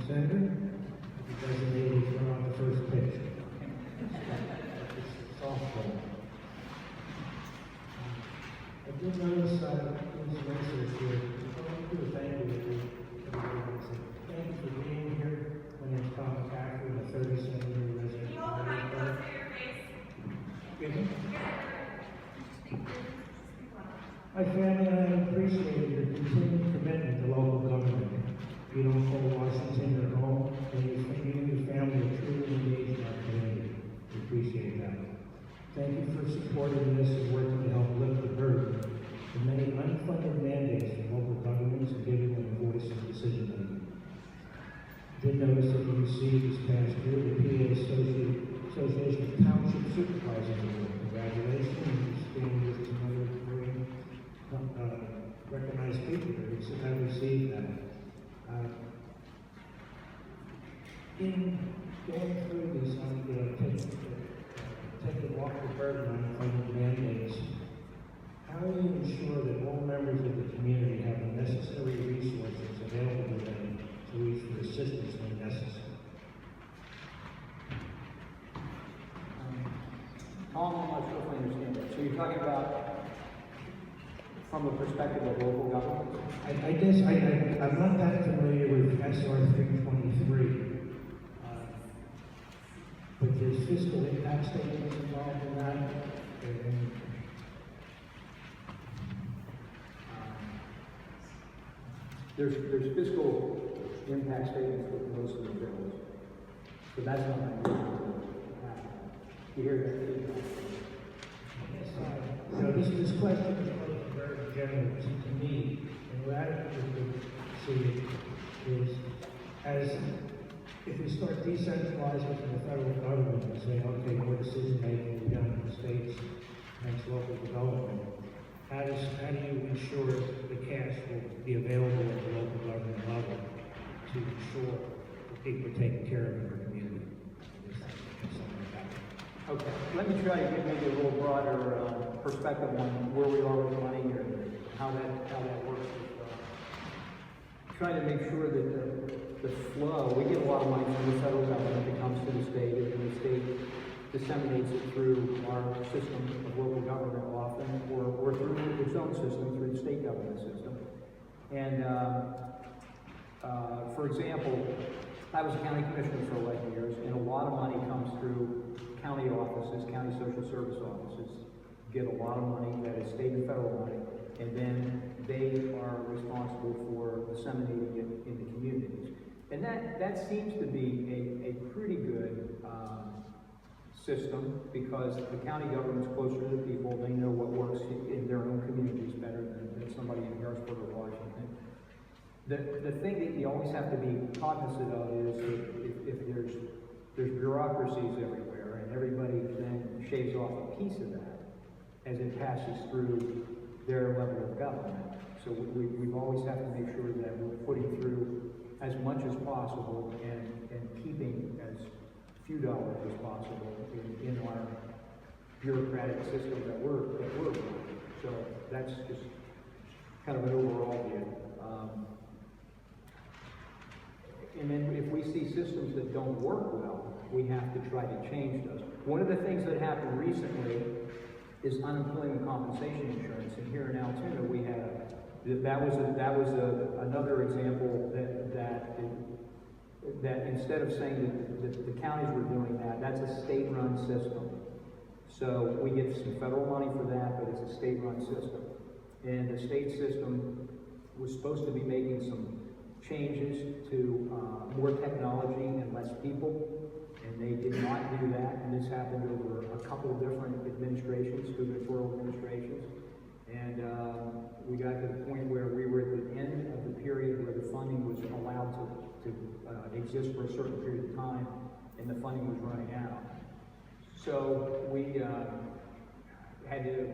Senator. The designated throw out the first pitch. Softball. I did notice in some research here, I want to do a thank you to everybody. Thank you for being here. My name is Tom McCaffrey, I'm a 37-year resident. Can you hold the mic closer to your face? Excuse me? My family and I appreciate your continued commitment to local government. You don't call Washington your home, and you and your family are truly engaged in our community. We appreciate that. Thank you for supporting this and working to help lift the burden of many unfunded mandates from local governments and giving them a voice in decision making. I did notice that you received this past year the PA Association of Township Supervisors Award. Congratulations, and stand with some other very recognized people that have received that. In going through this, taking off the burden on funded mandates, how do you ensure that all members of the community have the necessary resources available to them to reach for assistance when necessary? Tom, I'm not sure if I understand that. So you're talking about from the perspective of local government? I guess I'm not that familiar with SR 323. But there's fiscal impact statements involved in that. There's fiscal impact statements with most of the bills. So that's not unusual. You hear that? So this question is very general to me, and what I would see is as if we start decentralizing from the federal government and say, okay, more decision making will be done in the states, next local development, how do you ensure the cash will be available at the local government level to ensure that people are taken care of in their community? Okay, let me try to give maybe a little broader perspective on where we are with money and how that works. Trying to make sure that the flow, we get a lot of money from the federal government that comes to the state, and the state disseminates it through our system of local government often, or through its own system, through the state government system. And for example, I was a county commissioner for 11 years, and a lot of money comes through county offices, county social service offices, get a lot of money, that is state and federal money, and then they are responsible for disseminating it in the communities. And that seems to be a pretty good system, because the county government's closer to the people, they know what works in their own communities better than somebody in Harrisburg or Washington. The thing that you always have to be cognizant of is if there's bureaucracies everywhere, and everybody then shaves off a piece of that as it passes through their level of government. So we've always have to make sure that we're putting through as much as possible and keeping as few dollars as possible in our bureaucratic system that we're running. So that's just kind of an overall view. And then if we see systems that don't work well, we have to try to change those. One of the things that happened recently is unemployment compensation insurance. And here in Altoona, we had another example that instead of saying that the counties were doing that, that's a state-run system. So we get some federal money for that, but it's a state-run system. And the state system was supposed to be making some changes to more technology and less people, and they did not do that. And this happened over a couple of different administrations, gubernatorial administrations. And we got to the point where we were at the end of the period where the funding was allowed to exist for a certain period of time, and the funding was running out. So we had to,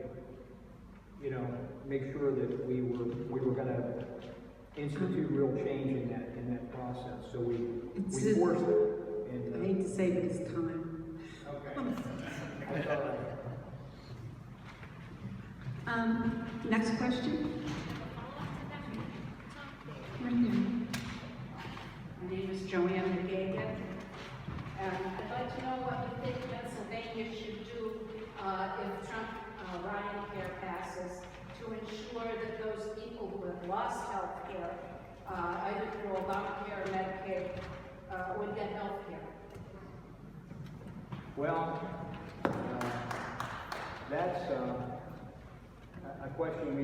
make sure that we were going to institute real change in that process. So we forced it. And, I hate to say, but it's time. Okay. That's all right. Next question. Right here. My name is Joanne. Well, that's a question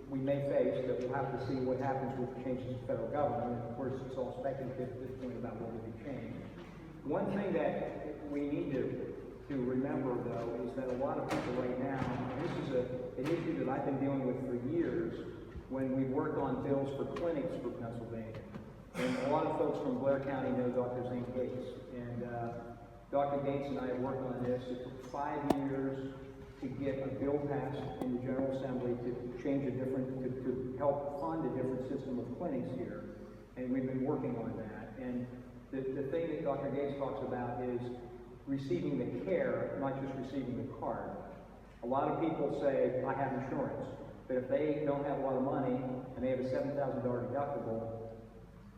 we may face, that we'll have to see what happens with the changes in federal government. And of course, it's all speculative at this point about what will be changed. One thing that we need to remember, though, is that a lot of people right now, and this is an issue that I've been dealing with for years, when we worked on bills for clinics for Pennsylvania. And a lot of folks from Blair County know Dr. Zane Gates. And Dr. Gates and I have worked on this. It took 5 years to get a bill passed in the General Assembly to change to help fund a different system of clinics here. And we've been working on that. And the thing that Dr. Gates talks about is receiving the care, not just receiving the card. A lot of people say, I have insurance. But if they don't have a lot of money and they have a $7,000 deductible,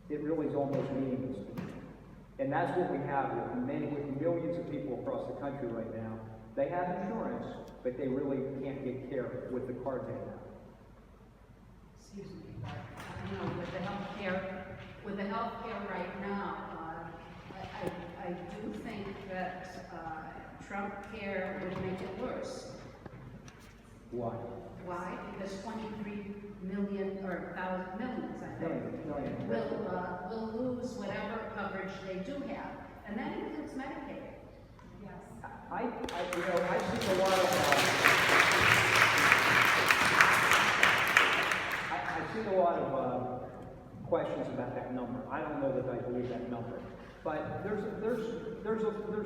it really is almost meaningless to me. And that's what we have with millions of people across the country right now. They have insurance, but they really can't get care with the card they have. Excuse me, but I know with the healthcare right now, I do think that Trump care would make it worse. Why? Why? Because 23 million or millions, I think, Million. will lose whatever coverage they do have, and that includes Medicaid. Yes. I see a lot of I see a lot of questions about that number. I don't know that I believe that number, but there's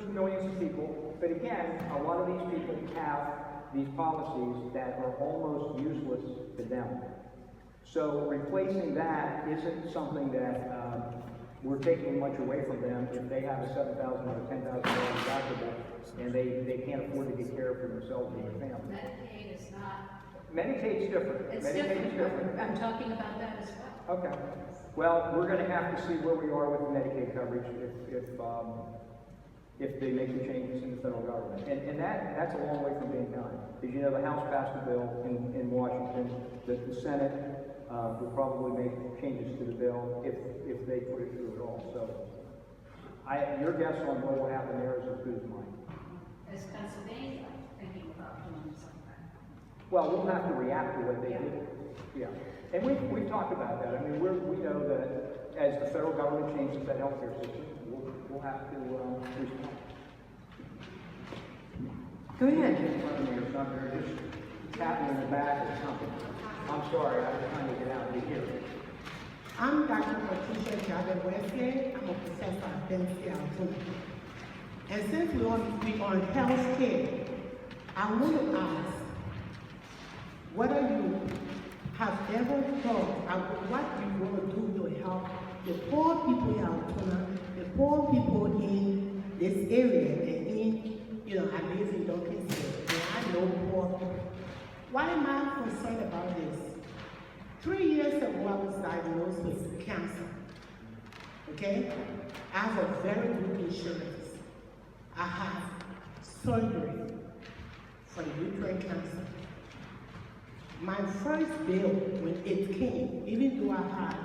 millions of people. But again, a lot of these people have these policies that are almost useless to them. So replacing that isn't something that we're taking much away from them if they have a $7,000 or $10,000 deductible and they can't afford to get care for themselves and their family. Medicaid is not. Medicaid's different. It's Medicaid's different. I'm talking about that as well. Okay. Well, we're going to have to see where we are with the Medicaid coverage if they make the changes in the federal government. And that's a long way from being done. As you know, the House passed a bill in Washington. The Senate will probably make changes to the bill if they put it through at all. So your guess on what will happen there is as good as mine. Is Pennsylvania thinking about doing something? Well, we'll have to react to what they do. Yeah. And we've talked about that. I mean, we know that as the federal government changes that healthcare system, we'll have to respond. Go ahead. In front of me or something, or just tap me in the back or something. I'm sorry, I was trying to get out of here. I'm Dr. Patricia Jabez Wesley. I'm a professor at Penn State. And since we're on health care, I want to ask whether you have ever thought about what you're going to do to help the poor people in Altoona, the poor people in this area, and in, I live in Duncanville, and I know poor people. Why am I concerned about this? 3 years ago, I was diagnosed with cancer. Okay? I have a very good insurance. I have surgery for the uterine cancer. My first bill, when it came, even though I had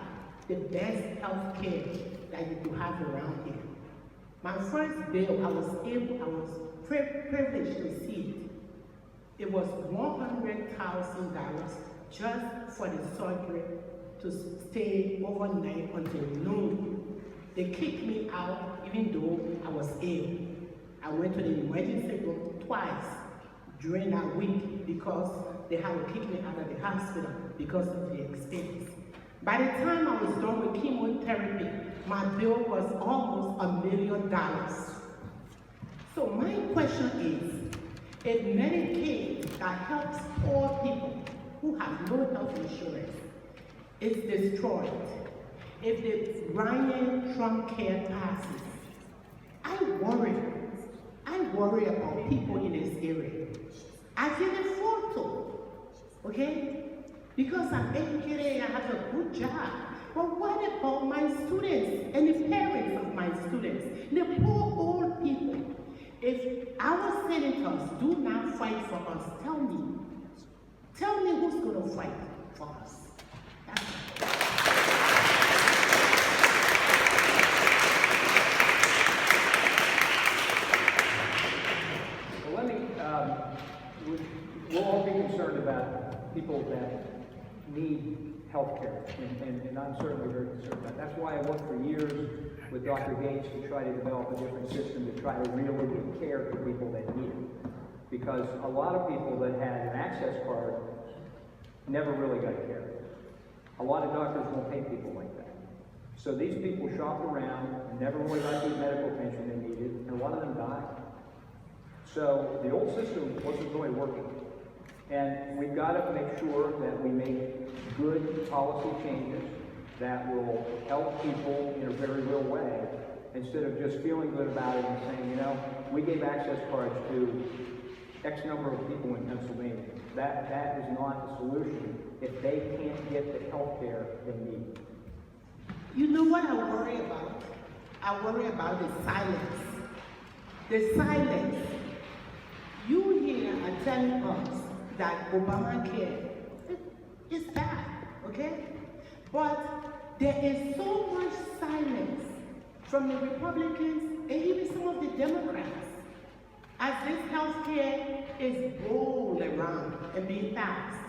the best health care that you could have around here, my first bill, I was privileged to receive it. It was $100,000 just for the surgery to stay overnight until noon. They kicked me out even though I was ill. I went to the emergency room twice during that week because they had to kick me out of the hospital because of the expense. By the time I was done with chemotherapy, my bill was almost $1 million. So my question is, if Medicaid that helps poor people who have no health insurance is destroyed, if the Ryan Trump care passes, I worry about people in this area. I can afford to, okay? Because I'm educated and I have a good job. But what about my students and the parents of my students, the poor old people? If our senators do not fight for us, tell me who's going to fight for us. people that need health care, and I'm certainly very concerned about that. That's why I worked for years with Dr. Gates to try to develop a different system to try to really give care to people that need it. Because a lot of people that had an access card never really got care. A lot of doctors won't pay people like that. So these people shopped around and never really got the medical attention they needed, and a lot of them died. So the old system wasn't really working. And we've got to make sure that we make good policy changes that will help people in a very real way, instead of just feeling good about it and saying, you know, we gave access cards to X number of people in Pennsylvania. That is not the solution if they can't get the health care they need. You know what I worry about? I worry about the silence. The silence. You here are telling us that Obamacare is bad, okay? But there is so much silence from the Republicans and even some of the Democrats as this health care is rolled around and being passed.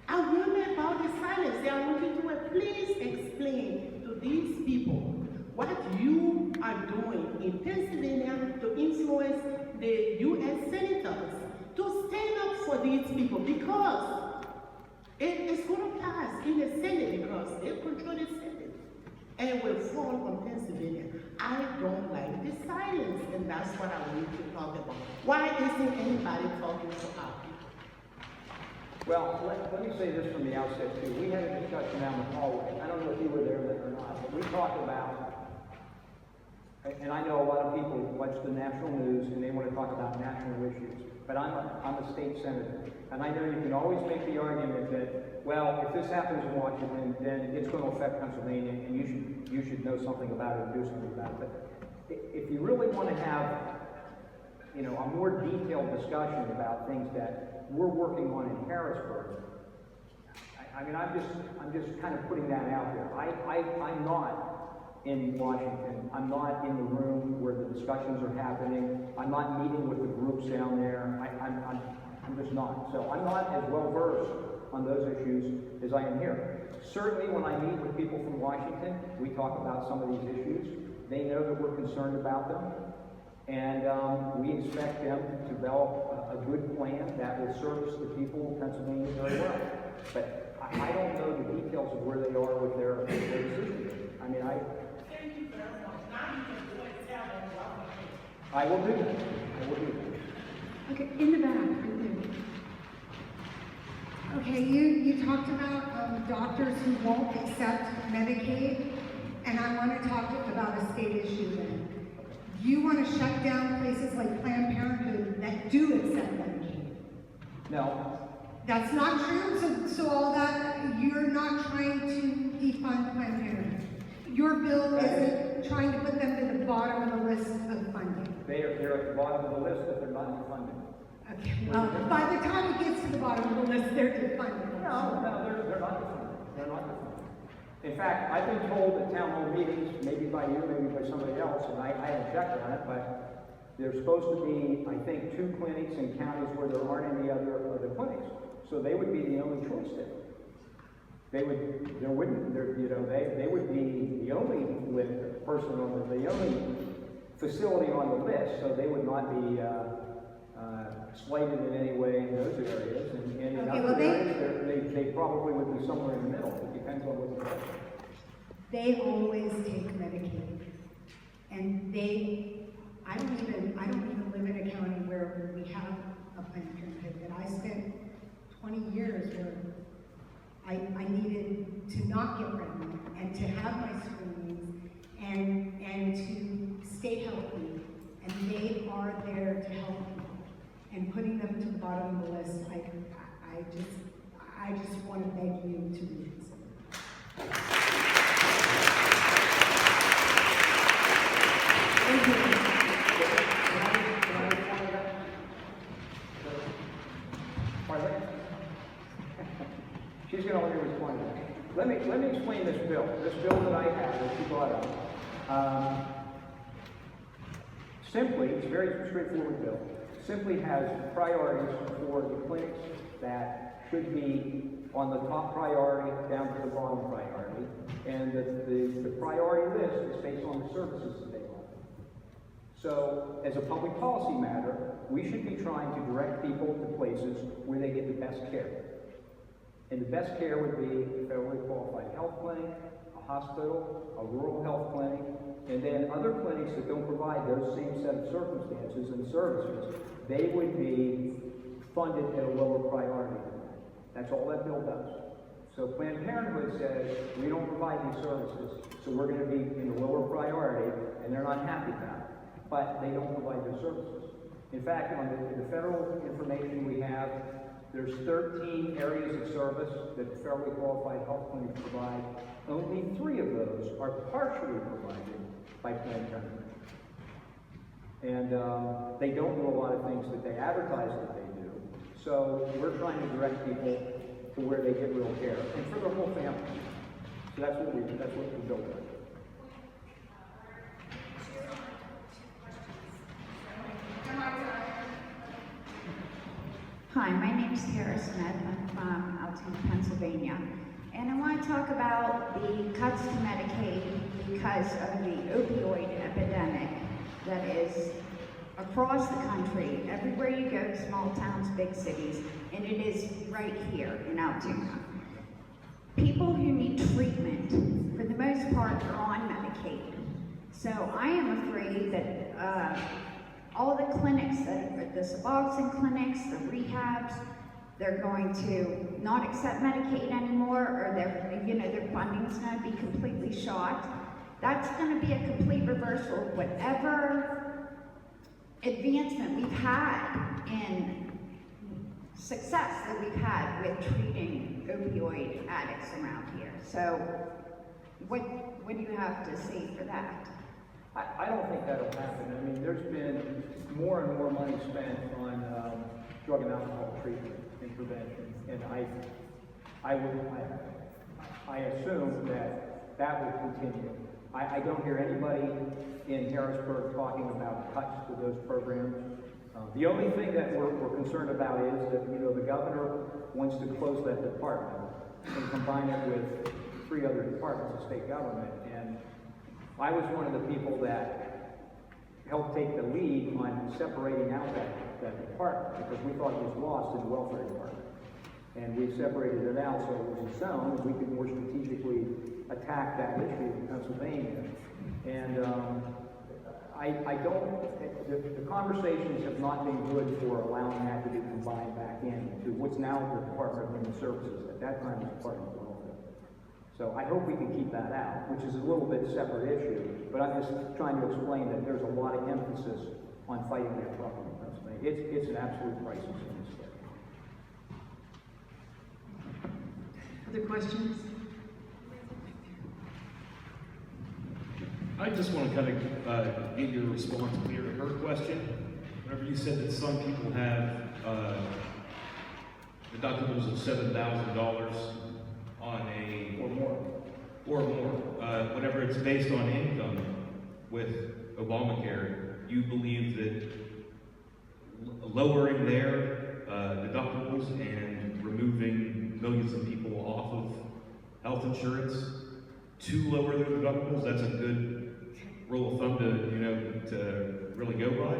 I wonder about the silence. They are looking to it. Please explain to these people what you are doing in Pennsylvania to influence the U.S. senators to stand up for these people, because it's going to pass in the Senate because they control the Senate and it will fall on Pennsylvania. I don't like the silence, and that's what I want to talk about. Why isn't anybody talking to our people? Well, let me say this from the outset too. We had a discussion down the hallway. I don't know if you were there or not, but we talked about, and I know a lot of people watch the national news and they want to talk about national issues, but I'm a state senator, and I know you can always make the argument that, well, if this happens in Washington, then it's going to affect Pennsylvania, and you should know something about it and do something about it. But if you really want to have, you know, a more detailed discussion about things that we're working on in Harrisburg, I mean, I'm just kind of putting that out there. I'm not in Washington. I'm not in the room where the discussions are happening. I'm not meeting with the groups down there. I'm just not. So I'm not as well versed on those issues as I am here. Certainly when I meet with people from Washington, we talk about some of these issues. They know that we're concerned about them. And we expect them to develop a good plan that will service the people of Pennsylvania very well. But I don't know the details of where they are with their decision. I mean, Thank you very much. Now you can do it. Tell them what we think. I will do that. I will do that. Okay, in the back, right there. Okay, you talked about doctors who won't accept Medicaid, and I want to talk about a state issue then. You want to shut down places like Planned Parenthood that do accept Medicaid. No. That's not true, so all that, you're not trying to defund Planned Parenthood. Your bill isn't trying to put them to the bottom of the list of funding. They're at the bottom of the list if they're not defunded. Okay, well, by the time it gets to the bottom of the list, they're defunded. No, they're not defunded. They're not defunded. In fact, I've been told at town hall meetings, maybe by you, maybe by somebody else, and I haven't checked on it, but there's supposed to be, I think, 2 clinics in counties where there aren't any other clinics. So they would be the only choice there. They would be the only person on the only facility on the list, so they would not be slated in any way in those areas. And in Okay, other well, areas, they probably would be somewhere in the middle. It depends on what the question. They always take Medicaid. And I don't even live in a county where we have a Planned Parenthood, but I spent 20 years where I needed to not get pregnant and to have my screenings and to stay healthy. And they are there to help me. And putting them to the bottom of the list, I just want to beg you to reconsider. Thank you. She's going to let me respond to that. Let me explain this bill. This bill that I have that she brought up. Simply, it's a very straightforward bill. Simply has priorities for the clinics that should be on the top priority down to the bottom priority. And the priority list is based on the services that they offer. So, as a public policy matter, we should be trying to direct people to places where they get the best care. And the best care would be a federally qualified health clinic, a hospital, a rural health clinic, and then other clinics that don't provide those same set of circumstances and services, they would be funded at a lower priority. That's all that bill does. So Planned Parenthood says, we don't provide these services, so we're going to be in the lower priority, and they're not happy about it. But they don't provide those services. In fact, on the federal information we have, there's 13 areas of service that federally qualified health clinics provide. Only 3 of those are partially provided by Planned Parenthood. And they don't do a lot of things that they advertise that they do. So we're trying to direct people to where they get real care, and for their whole family. So that's what we built on. Hi, my name is Tara Smith. I'm from Altoona, Pennsylvania. And I want to talk about the cuts to Medicaid because of the opioid epidemic that is across the country, everywhere you go, small towns, big cities, and it is right here in Altoona. People who need treatment, for the most part, are on Medicaid. So I am afraid that all the clinics, the Suboxone clinics, the rehabs, they're going to not accept Medicaid anymore, or their funding's going to be completely shot. That's going to be a complete reversal of whatever advancement we've had in success that we've had with treating opioid addicts around here. So, what do you have to say for that? I don't think that'll happen. I mean, there's been more and more money spent on drug and alcohol treatment and prevention, and I assume that will continue. I don't hear anybody in Harrisburg talking about cuts to those programs. The only thing that we're concerned about is that, the governor wants to close that department and combine it with 3 other departments of state government. And I was one of the people that helped take the lead on separating out that department because we thought it was lost in the welfare department. And we separated it out so it was its own, and we could more strategically attack that issue in Pennsylvania. And the conversations have not been good for allowing that to be combined back into what's now the Department of Human Services. At that time, it was Department of Welfare. So I hope we can keep that out, which is a little bit separate issue, but I'm just trying to explain that there's a lot of emphasis on fighting that problem in Pennsylvania. It's an absolute crisis in this state. Other questions? I just want to kind of get your response clear to her question. Whenever you said that some people have deductibles of $7,000 on a or more, whenever it's based on income with Obamacare, you believe that lowering their deductibles and removing millions of people off of health insurance to lower their deductibles, that's a good rule of thumb to really go by?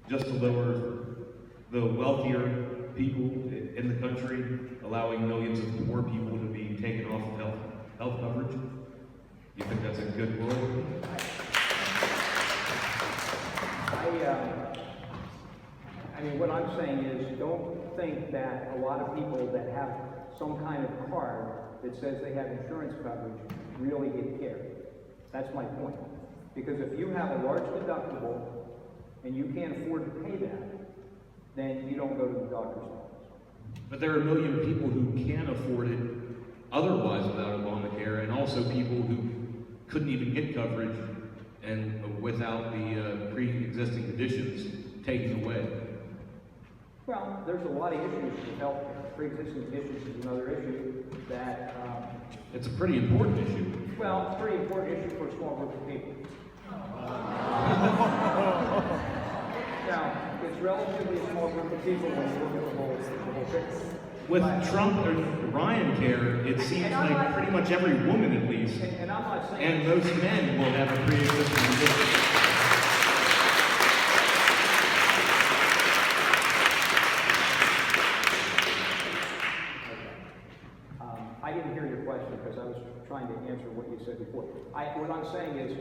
Just to lower the wealthier people in the country, allowing millions of poor people to be taken off of health coverage? You think that's a good rule? I mean, what I'm saying is, don't think that a lot of people that have some kind of card that says they have insurance coverage really get care. That's my point. Because if you have a large deductible and you can't afford to pay that, then you don't go to the doctor's office. But there are a million people who can afford it otherwise without Obamacare, and also people who couldn't even get coverage and without the pre-existing conditions taken away. Well, there's a lot of issues with health care. Pre-existing conditions is another issue that... it's a pretty important issue. Well, it's a pretty important issue for a small group of people. Now, it's relatively a small group of people when you look at the whole picture. with Trump or Ryan care, it seems And I'm like not- pretty much every woman at least, And I'm not saying. and most men will have a pre-existing condition. I didn't hear your question because I was trying to answer what you said before. What I'm saying is,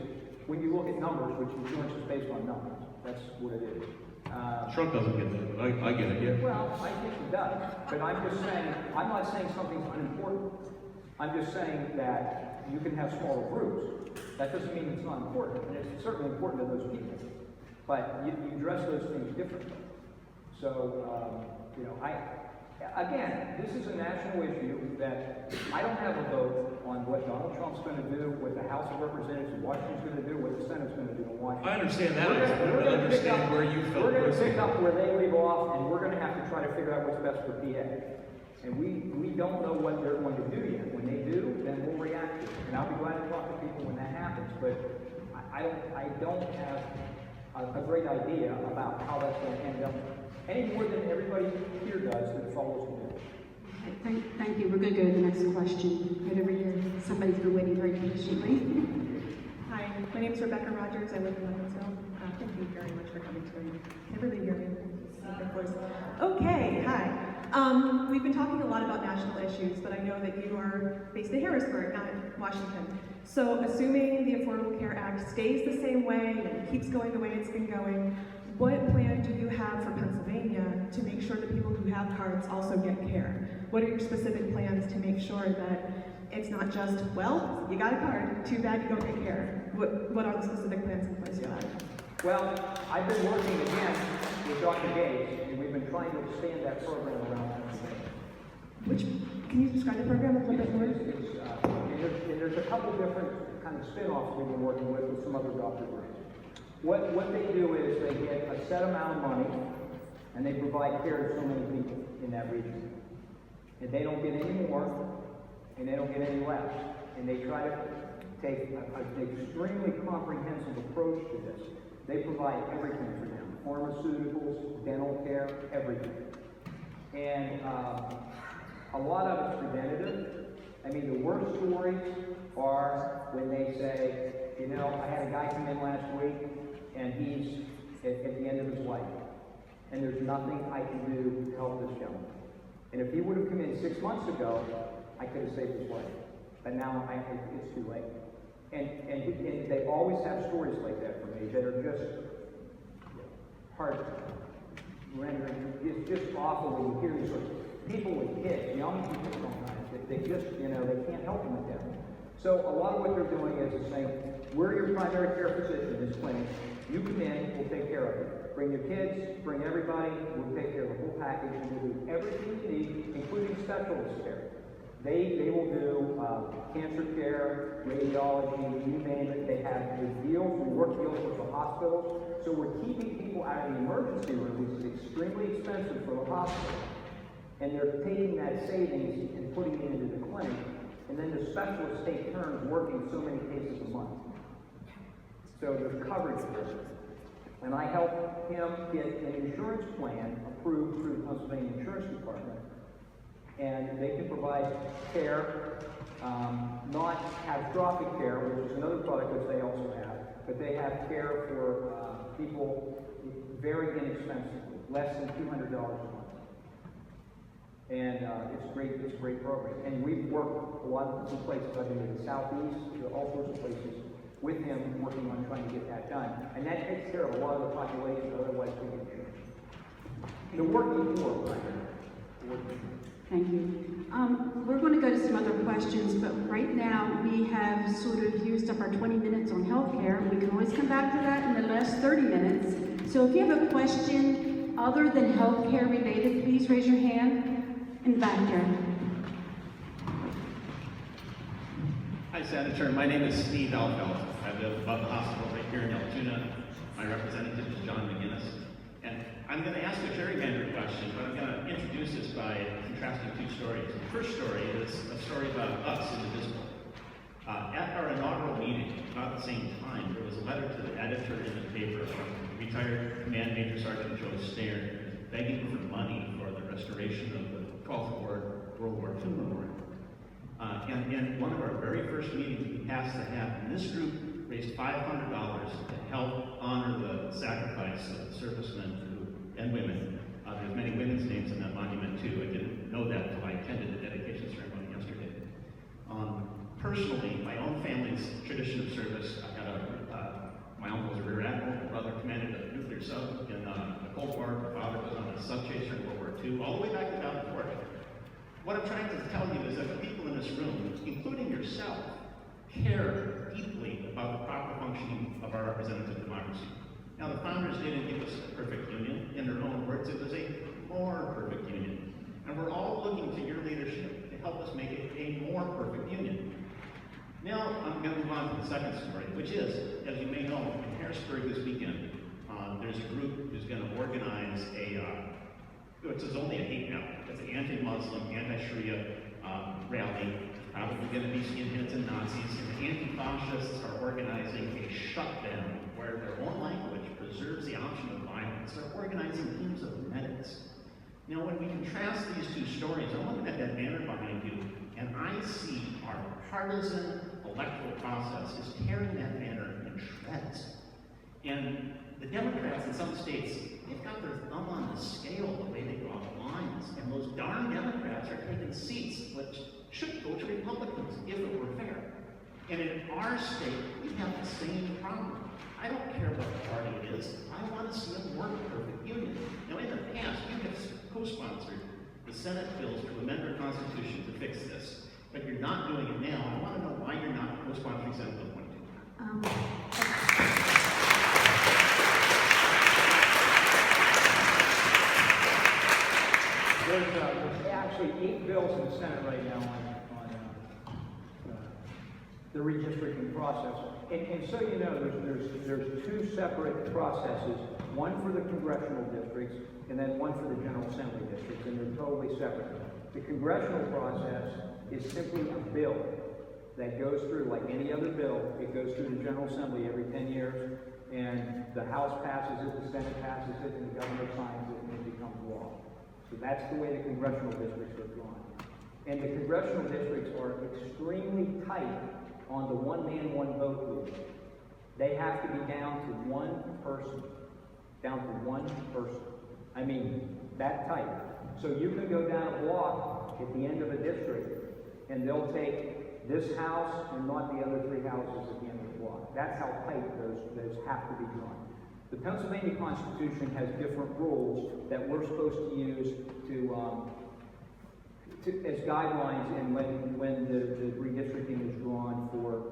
when you look at numbers, which insurance is based on numbers, that's what it is. Trump doesn't get that, but I get it, yeah. Well, I think it does, but I'm just saying, I'm not saying something's unimportant. I'm just saying that you can have smaller groups. That doesn't mean it's not important, and it's certainly important to those people. But you address those things differently. So, again, this is a national issue that I don't have a vote on what Donald Trump's going to do, what the House of Representatives in Washington's going to do, what the Senate's going to do in Washington. I understand that. We're I just wanted to understand where you felt. We're going to personally. pick up where they leave off, and we're going to have to try to figure out what's best for PA. And we don't know what they're going to do yet. When they do, then we'll react to it. And I'll be glad to talk to people when that happens. But I don't have a great idea about how that's going to end up any more than everybody here does that follows the bill. Thank you. We're going to go to the next question. Right over here. Somebody's been waiting very patiently. Hi, my name is Rebecca Rogers. I live in Evansville. Thank you very much for coming today. Can everybody hear me? Of course. Okay, hi. We've been talking a lot about national issues, but I know that you are based in Harrisburg, not in Washington. So assuming the Affordable Care Act stays the same way and keeps going the way it's been going, what plan do you have for Pennsylvania to make sure that people who have cards also get care? What are your specific plans to make sure that it's not just, well, you got a card, too bad you don't get care? What are the specific plans in place for that? Well, I've been working again with Dr. Gates, and we've been trying to expand that program around Pennsylvania. Can you describe the program a little bit more? And there's a couple different kind of spin-offs we've been working with some other doctor groups. What they do is they get a set amount of money, and they provide care to so many people in that region. And they don't get any more, and they don't get any less. And they try to take an extremely comprehensive approach to this. They provide everything for them: pharmaceuticals, dental care, everything. And a lot of it's preventative. I mean, the worst stories are when they say, I had a guy come in last week, and he's at the end of his life, and there's nothing I can do to help this gentleman. And if he would have come in 6 months ago, I could have saved his life. But now it's too late. And they always have stories like that for me that are just heart-rendering. It's just awful when you hear these stories. People with kids, young people sometimes, they just, they can't help them with that. So a lot of what they're doing is saying, we're your primary care physician in this clinic. You come in, we'll take care of you. Bring your kids, bring everybody, we'll take care of the whole package, and we'll do everything you need, including specialist care. They will do cancer care, radiology, you name it. They have deals, we work deals with the hospitals. So we're keeping people out of the emergency room, which is extremely expensive for the hospital. And they're taking that savings and putting it into the clinic. And then the specialists take turns working so many cases a month. So there's coverage there. And I helped him get an insurance plan approved through the Pennsylvania Insurance Department. And they can provide care, not catastrophic care, which is another product that they also have, but they have care for people very inexpensively, less than $200 a month. And it's a great program. And we've worked a lot of different places. I've been in the Southeast, all sorts of places, with him, working on trying to get that done. And that takes care of a lot of the population that otherwise we get insurance. The working poor, primarily. Thank you. We're going to go to some other questions, but right now we have sort of used up our 20 minutes on healthcare. We can always come back to that in the last 30 minutes. So if you have a question other than healthcare related, please raise your hand in the back there. Hi, Senator. My name is Steve Alfeld. I live above the hospital right here in Altoona. My representative is John McGinnis. And I'm going to ask a gerrymander question, but I'm going to introduce this by contrasting two stories. The first story is a story about us, Indivisible. At our inaugural meeting, about the same time, there was a letter to the editor in the paper from retired Command Major Sergeant Joe Stair begging for money for the restoration of the 12th Ward World War II Memorial. And in one of our very first meetings, we passed the hat, and this group raised $500 to help honor the sacrifice of the servicemen and women. There's many women's names in that monument too. I didn't know that until I attended the dedication ceremony yesterday. Personally, my own family's tradition of service, I had my uncle was a rear admiral, my brother commanded a nuclear sub in the Cold War, my father was on a sub chaser in World War II, all the way back to Valley Forge. What I'm trying to tell you is that the people in this room, including yourself, care deeply about the proper functioning of our representative democracy. Now, the founders didn't give us a perfect union. In their own words, it was a more perfect union. And we're all looking to your leadership to help us make it a more perfect union. Now, I'm going to move on to the second story, which is, as you may know, in Harrisburg this weekend, there's a group who's going to organize it's only a hate rally. It's an anti-Muslim, anti-Sharia rally. Probably going to be skinheads and Nazis, and the anti-fascists are organizing a shutdown where their own language preserves the option of violence. They're organizing teams of medics. Now, when we contrast these two stories, I'm looking at that banner behind you, and I see our partisan electoral process is tearing that banner in shreds. And the Democrats in some states, they've got their thumb on the scale the way they draw the lines, and those darn Democrats are taking seats which should go to Republicans if it were fair. And in our state, we have the same problem. I don't care what party it is. I want to see a more perfect union. Now, in the past, you have co-sponsored the Senate bills to amend our Constitution to fix this, but you're not doing it now. I want to know why you're not co-sponsoring Senate Bill 22. There's actually 8 bills in the Senate right now on the redistricting process. And so you know, there's 2 separate processes, one for the congressional districts and then one for the General Assembly districts, and they're totally separate. The congressional process is simply a bill that goes through, like any other bill, it goes through the General Assembly every 10 years, and the House passes it, the Senate passes it, and the governor signs it, and it becomes law. So that's the way the congressional districts are drawn. And the congressional districts are extremely tight on the one-man, one-vote rule. They have to be down to one person. Down to one person. I mean, that tight. So you can go down a block at the end of a district, and they'll take this house and not the other 3 houses at the end of the block. That's how tight those have to be drawn. The Pennsylvania Constitution has different rules that we're supposed to use as guidelines in when the redistricting is drawn for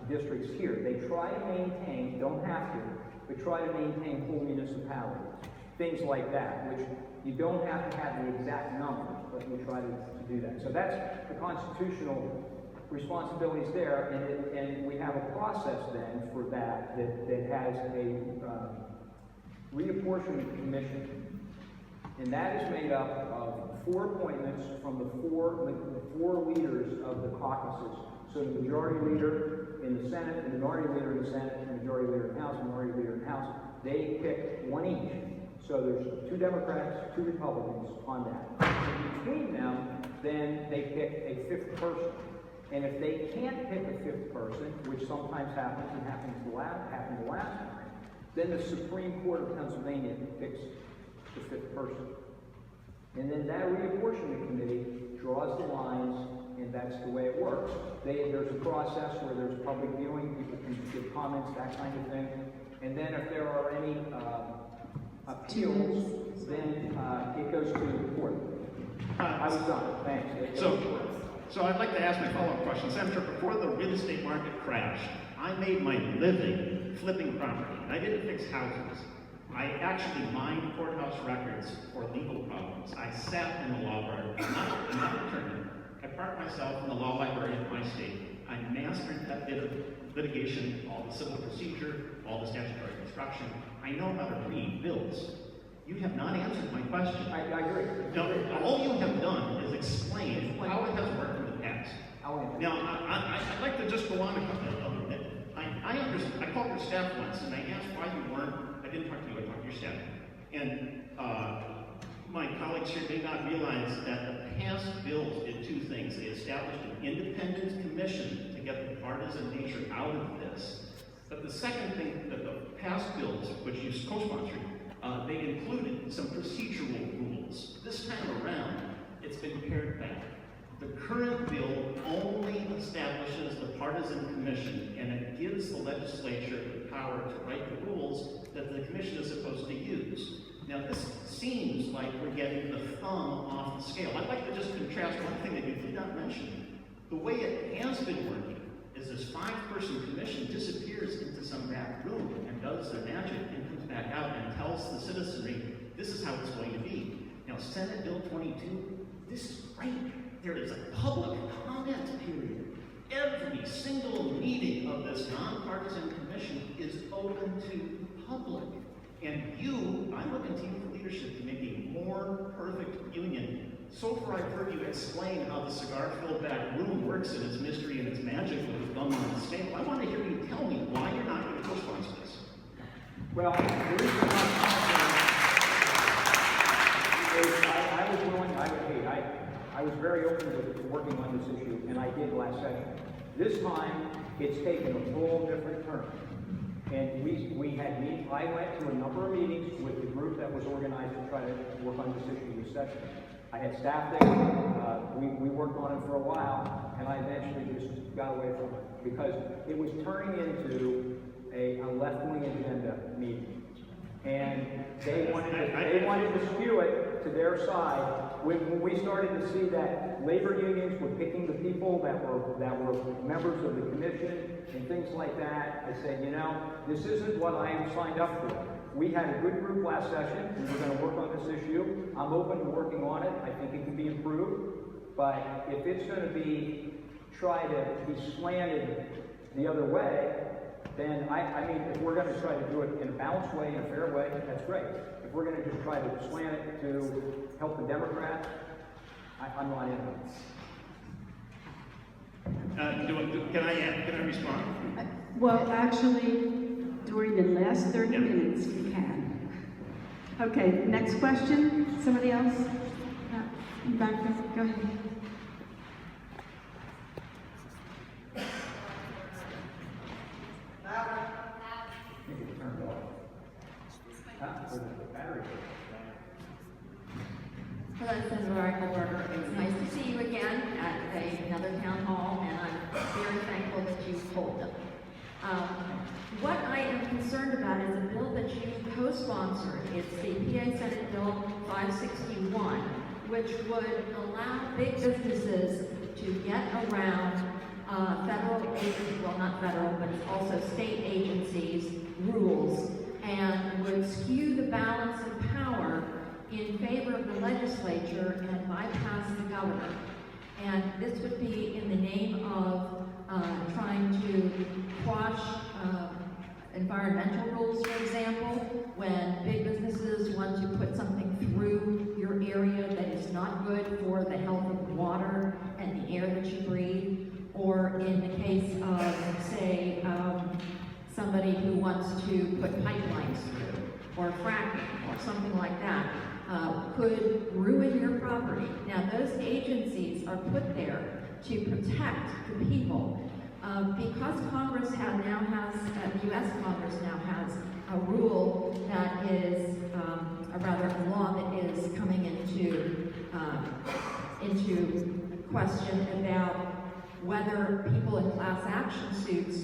districts here. They try to maintain, don't have to, but try to maintain whole municipalities. Things like that, which you don't have to have the exact numbers, but we try to do that. So that's the constitutional responsibilities there, and we have a process then for that has a reapportionment commission, and that is made up of 4 appointments from the four leaders of the caucuses. So the majority leader in the Senate, the minority leader in the Senate, the majority leader in the House, the minority leader in the House, they pick one each. So there's 2 Democrats, 2 Republicans on that. And between them, then they pick a 5th person. And if they can't pick a 5th person, which sometimes happens and happened the last time, then the Supreme Court of Pennsylvania picks the 5th person. And then that reapportionment committee draws the lines, and that's the way it works. There's a process where there's public viewing, people can give comments, that kind of thing. And then if there are any appeals, then it goes to the court. I was done, thanks. So I'd like to ask my follow-up question. Senator, before the real estate market crashed, I made my living flipping property. I didn't fix houses. I actually mined courthouse records for legal problems. I sat in the law bar. I'm not an attorney. I parked myself in the law library of my state. I mastered that bit of litigation, all the civil procedure, all the statutory construction. I know how to read bills. You have not answered my question. I agree. No, all you have done is explain how it has worked in the past. Now, I'd like to just go on a minute. I called your staff once, and I asked why you weren't, I didn't talk to you, I talked to your staff. And my colleagues here may not realize that the past bills did two things. They established an independent commission to get the partisan nature out of this. But the second thing that the past bills, which you co-sponsored, they included some procedural rules. This time around, it's been pared back. The current bill only establishes the partisan commission, and it gives the legislature the power to write the rules that the commission is supposed to use. Now, this seems like we're getting the thumb off the scale. I'd like to just contrast one thing that you did not mention. The way it has been working is this 5-person commission disappears into some back room and does their magic and comes back out and tells the citizenry, this is how it's going to be. Now, Senate Bill 22, this is great. There is a public comment period. Every single meeting of this nonpartisan commission is open to public. And I'm looking to you for leadership to make a more perfect union. So far, I've heard you explain how the cigar-filled back room works and its mystery and its magic with the thumb on the scale. I want to hear you tell me why you're not going to co-sponsor this. Well, the reason I was willing, I was very open to working on this issue, and I did last session. This time, it's taken a whole different turn. And we had meetings. I went to a number of meetings with the group that was organized to try to work on this issue this session. I had staff there. We worked on it for a while, and I eventually just got away from it because it was turning into a left-wing agenda meeting. And they wanted to skew it to their side. When we started to see that labor unions were picking the people that were members of the commission and things like that, I said, this isn't what I signed up for. We had a good group last session. We were going to work on this issue. I'm open to working on it. I think it can be improved. But if it's going to be try to be slanted the other way, then I mean, if we're going to try to do it in a balanced way, in a fair way, that's great. If we're going to just try to slant it to help the Democrats, I'm not in it. Can I respond? Well, actually, during the last 30 minutes, you can. Okay, next question. Somebody else? Back there. Go ahead. Hello, Senator Eichelberger. It's nice to see you again at another town hall, and I'm very thankful that you hold them. What I am concerned about is a bill that you co-sponsored. It's the PA Senate Bill 561, which would allow big businesses to get around federal agencies, well, not federal, but also state agencies' rules, and would skew the balance of power in favor of the legislature and bypass the governor. And this would be in the name of trying to quash environmental rules, for example, when big businesses want to put something through your area that is not good for the health of the water and the air that you breathe, or in the case of, say, somebody who wants to put pipelines through, or fracking, or something like that, could ruin your property. Now, those agencies are put there to protect the people. Because Congress now has, the U.S. Congress now has a rule that is, a law that is coming into question about whether people in class action suits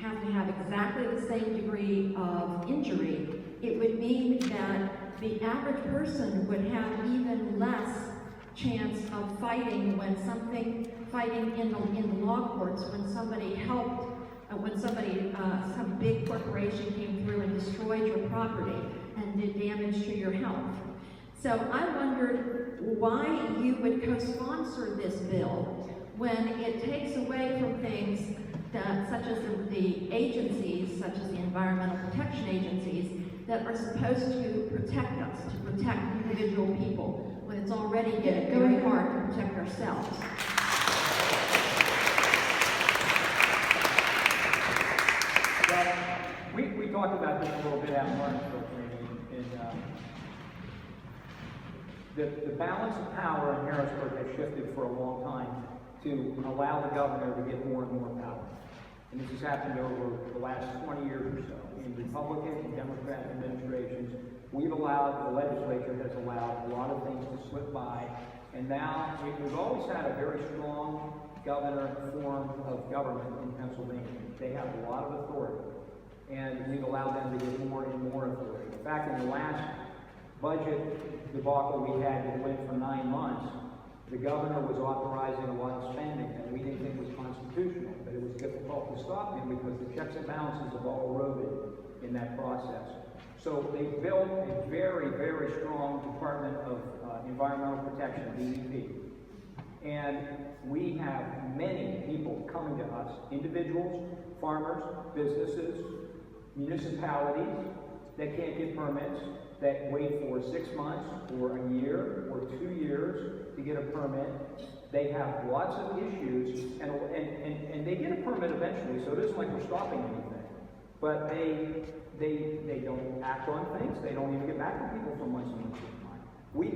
have to have exactly the same degree of injury. It would mean that the average person would have even less chance of fighting in the law courts when somebody helped, some big corporation came through and destroyed your property and did damage to your health. So I wondered why you would co-sponsor this bill when it takes away from things that, such as the agencies, such as the environmental protection agencies, that are supposed to protect us, to protect individual people, when it's already getting very hard to protect ourselves. Well, we talked about this a little bit at lunch, and The balance of power in Harrisburg has shifted for a long time to allow the governor to get more and more power. And this has happened over the last 20 years or so. In Republican and Democrat administrations, the legislature has allowed a lot of things to slip by. And now, we've always had a very strong governor form of government in Pennsylvania. They have a lot of authority. And we've allowed them to get more and more authority. In fact, in the last budget debacle we had that went for 9 months, the governor was authorizing a lot of spending that we didn't think was constitutional, but it was difficult to stop him because the checks and balances have all eroded in that process. So they built a very, very strong Department of Environmental Protection, DEP. And we have many people coming to us, individuals, farmers, businesses, municipalities that can't get permits, that wait for 6 months or a year or 2 years to get a permit. They have lots of issues, and they get a permit eventually, so it isn't like we're stopping anything. But they don't act on things. They don't even get back to people for months and months at a time.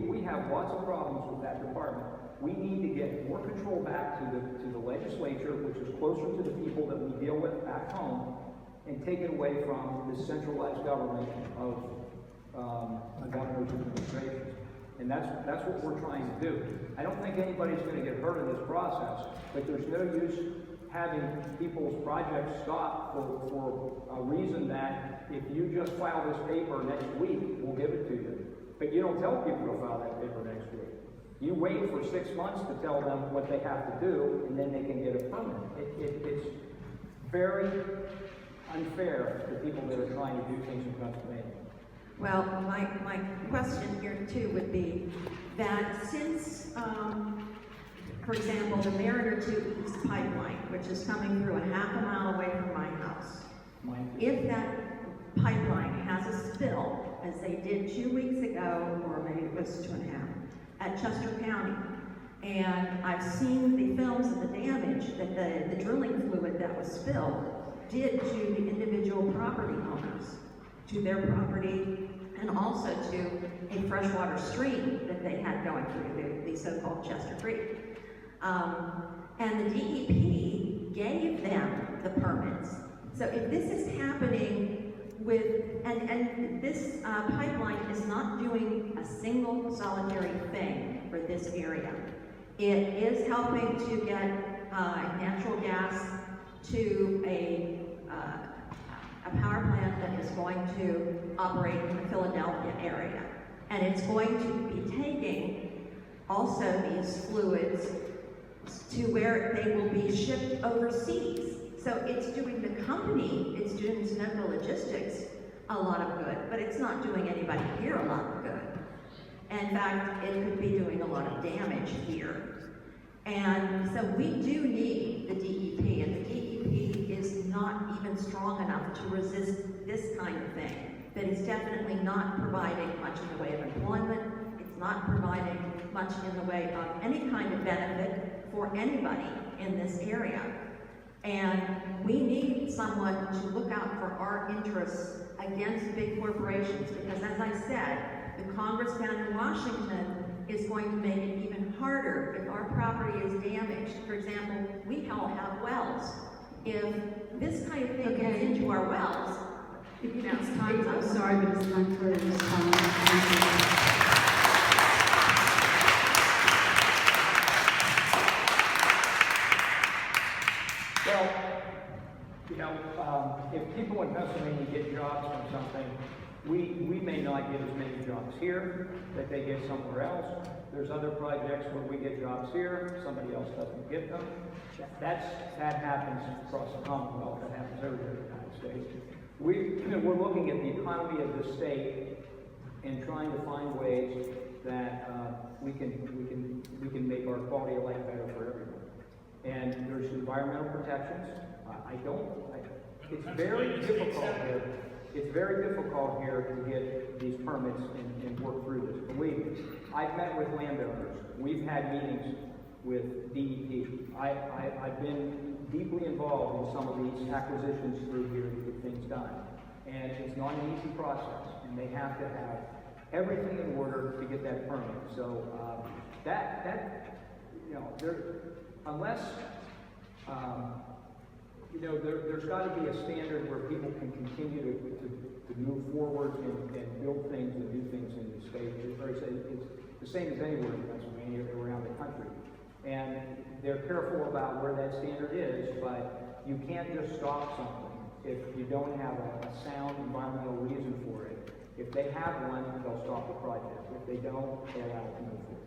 We have lots of problems with that department. We need to get more control back to the legislature, which is closer to the people that we deal with back home, and take it away from the centralized government of a governor's administration. And that's what we're trying to do. I don't think anybody's going to get hurt in this process, but there's no use having people's projects stop for a reason that if you just file this paper next week, we'll give it to you. But you don't tell people to file that paper next week. You wait for 6 months to tell them what they have to do, and then they can get a permit. It's very unfair to people that are trying to do things in Pennsylvania. Well, my question here too would be that since, for example, the Mariner 2 East pipeline, which is coming through a half a mile away from my house, if that pipeline has a spill, as they did 2 weeks ago, or maybe it was 2.5, at Chester County, and I've seen the films of the damage that the drilling fluid that was spilled did to the individual property owners, to their property, and also to a freshwater stream that they had going through, the so-called Chester Creek. And the DEP gave them the permits. So if this is happening with, and this pipeline is not doing a single solitary thing for this area. It is helping to get natural gas to a power plant that is going to operate in the Philadelphia area. And it's going to be taking also these fluids to where they will be shipped overseas. So it's doing the company, it's doing Sunoco Logistics a lot of good, but it's not doing anybody here a lot of good. In fact, it could be doing a lot of damage here. And so we do need the DEP, and the DEP is not even strong enough to resist this kind of thing. But it's definitely not providing much in the way of employment. It's not providing much in the way of any kind of benefit for anybody in this area. And we need someone to look out for our interests against big corporations, because as I said, the Congress down in Washington is going to make it even harder if our property is damaged. For example, we all have wells. If this kind of thing gets into our wells, It's time, I'm sorry, but it's time for a response. Thank you. Well, you know, if people in Pennsylvania get jobs from something, we may not get as many jobs here that they get somewhere else. There's other projects where we get jobs here, somebody else doesn't get them. That happens across the Commonwealth. That happens everywhere in the United States. We're looking at the economy of the state and trying to find ways that we can make our quality of life better for everyone. And there's environmental protections. It's very difficult here. It's very difficult here to get these permits and work through this. Believe me, I've met with landowners. We've had meetings with DEP. I've been deeply involved in some of these acquisitions through here to get things done. And it's not an easy process. And they have to have everything in order to get that permit. So, unless, there's got to be a standard where people can continue to move forward and build things and do things in the state. It's the same as anywhere in Pennsylvania or around the country. And they're careful about where that standard is, but you can't just stop something if you don't have a sound environmental reason for it. If they have one, they'll stop the project. If they don't, they allow it to move forward.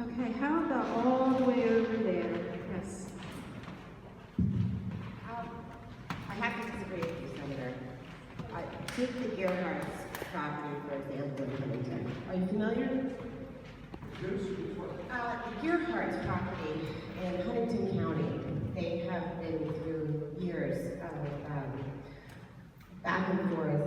Okay, how about all the way over there? Yes. I have to disagree with you, Senator. Take the Gerhardt's property, for example, in Huntington. Are you familiar? The Gerhardt's property in Huntington County, they have been through years of back and forth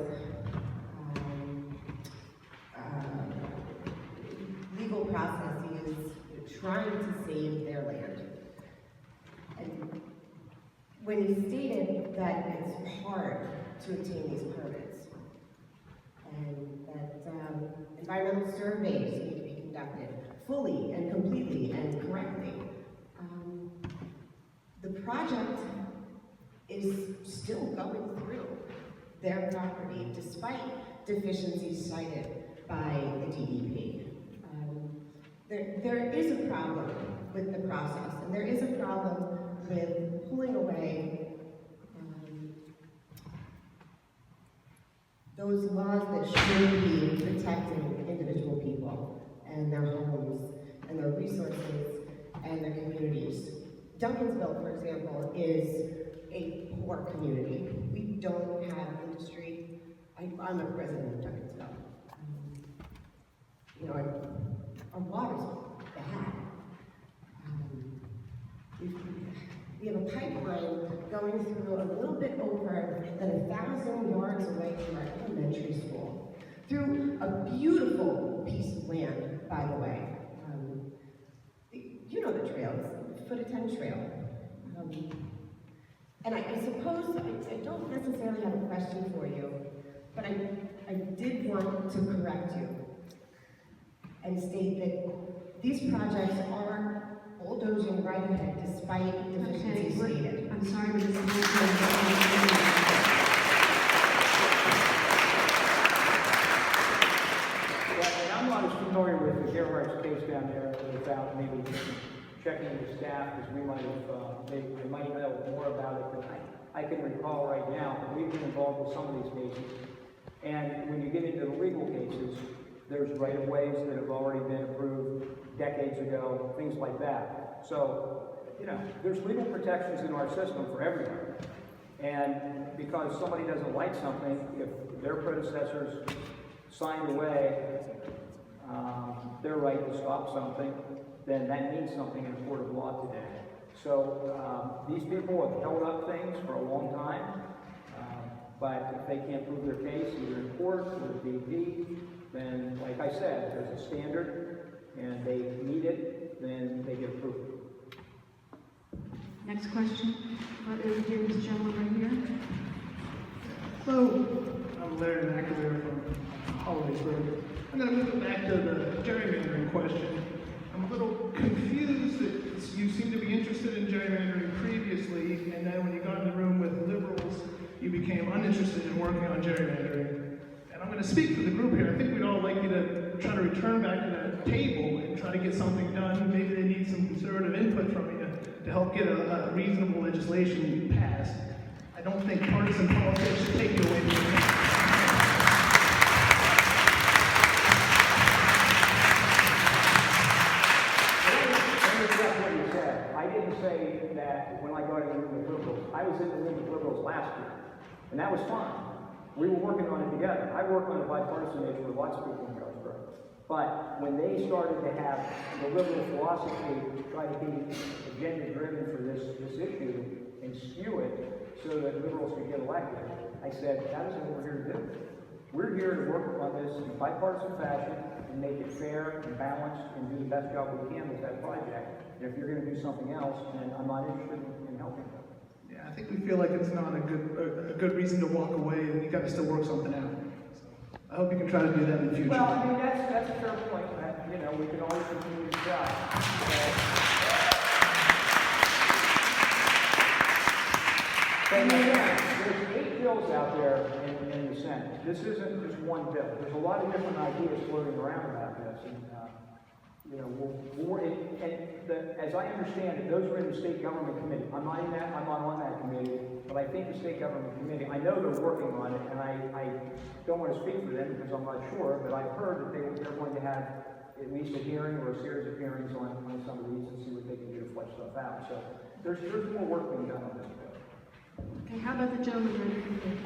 legal processes trying to save their land. And when he stated that it's hard to obtain these permits, and that environmental surveys need to be conducted fully and completely and correctly, the project is still going through their property despite deficiencies cited by the DEP. There is a problem with the process, and there is a problem with pulling away those laws that should be protecting individual people and their homes and their resources and their communities. Duncansville, for example, is a poor community. We don't have industry. I'm a resident of Duncansville. Our water's bad. We have a pipeline going through a little bit over than 1,000 yards away from our elementary school, through a beautiful piece of land, by the way. You know the trails, Foot of 10 Trail. And I suppose I don't necessarily have a question for you, but I did want to correct you and state that these projects are bulldozing right ahead despite deficiencies stated. I'm sorry, but this is And I'm not as familiar with the Gerhardt's case down there without maybe checking the staff, because we might have, they might know more about it than I can recall right now. But we've been involved with some of these cases. And when you get into the legal cases, there's right-of-ways that have already been approved decades ago, things like that. So, there's legal protections in our system for everyone. And because somebody doesn't like something, if their predecessors signed away their right to stop something, then that means something in a court of law today. So these people have held up things for a long time, but if they can't prove their case, either in court or DP, then, like I said, there's a standard, and they meet it, then they get approved. Next question. Over here, this gentleman right here. Hello, I'm Larry McAleer from Hollidaysburg. I'm going to move it back to the gerrymandering question. I'm a little confused that you seem to be interested in gerrymandering previously, and then when you got in the room with liberals, you became uninterested in working on gerrymandering. And I'm going to speak for the group here. I think we'd all like you to try to return back to the table and try to get something done. Maybe they need some conservative input from you to help get a reasonable legislation passed. I don't think partisan politics should take you away from that. I didn't say that when I got in the room with liberals. I was in the room with liberals last year, and that was fine. We were working on it together. I work on a bipartisan nature with lots of people in Eichelberger. But when they started to have the liberal philosophy try to be agenda-driven for this issue and skew it so that liberals could get elected, I said, that isn't what we're here to do. We're here to work on this in bipartisan fashion and make it fair and balanced and do the best job we can with that project. And if you're going to do something else, then I'm not interested in helping you. Yeah, I think we feel like it's not a good reason to walk away, and you got to still work something out. So, I hope you can try to do that in the future. Well, I mean, that's a fair point, that, you know, we can always continue to try. But again, there's 8 bills out there in the Senate. This isn't just one bill. There's a lot of different ideas floating around about this, and you know, as I understand it, those are in the state government committee. I'm not on that committee, but I think the state government committee, I know they're working on it, and I don't want to speak for them because I'm not sure, but I've heard that they're going to have at least a hearing or a series of hearings on some of these and see what they can do to flesh stuff out. So there's more work being done on this bill. Okay, how about the gentleman right here?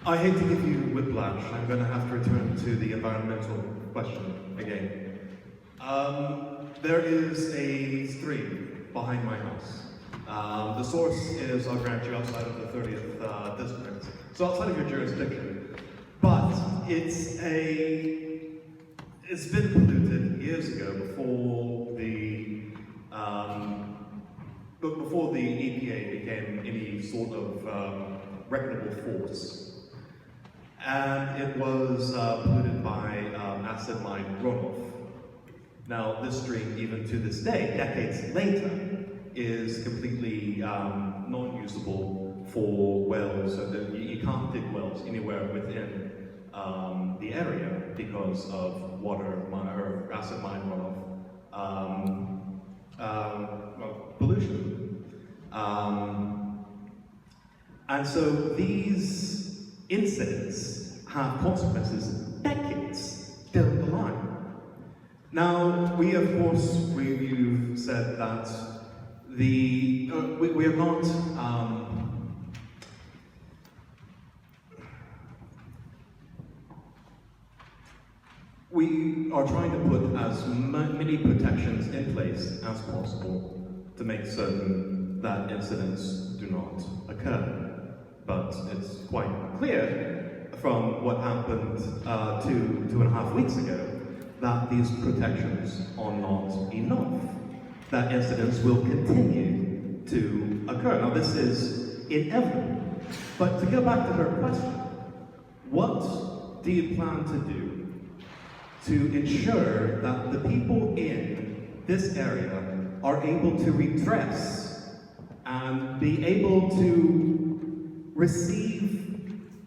I hate to give you whiplash. I'm going to have to return to the environmental question again. There is a stream behind my house. The source is, I'll grant you, outside of the 30th district. So outside of your jurisdiction. But it's been polluted years ago before the EPA became any sort of reputable force. And it was polluted by acid mine runoff. Now, this stream, even to this day, decades later, is completely non-usable for wells, so that you can't dig wells anywhere within the area because of acid mine runoff, pollution. And so these incidents have consequences decades down the line. Now, you've said that we are not, we are trying to put as many protections in place as possible to make certain that incidents do not occur. But it's quite clear from what happened 2.5 weeks ago that these protections are not enough, that incidents will continue to occur. Now, this is inevitable. But to go back to her question, what do you plan to do to ensure that the people in this area are able to redress and be able to receive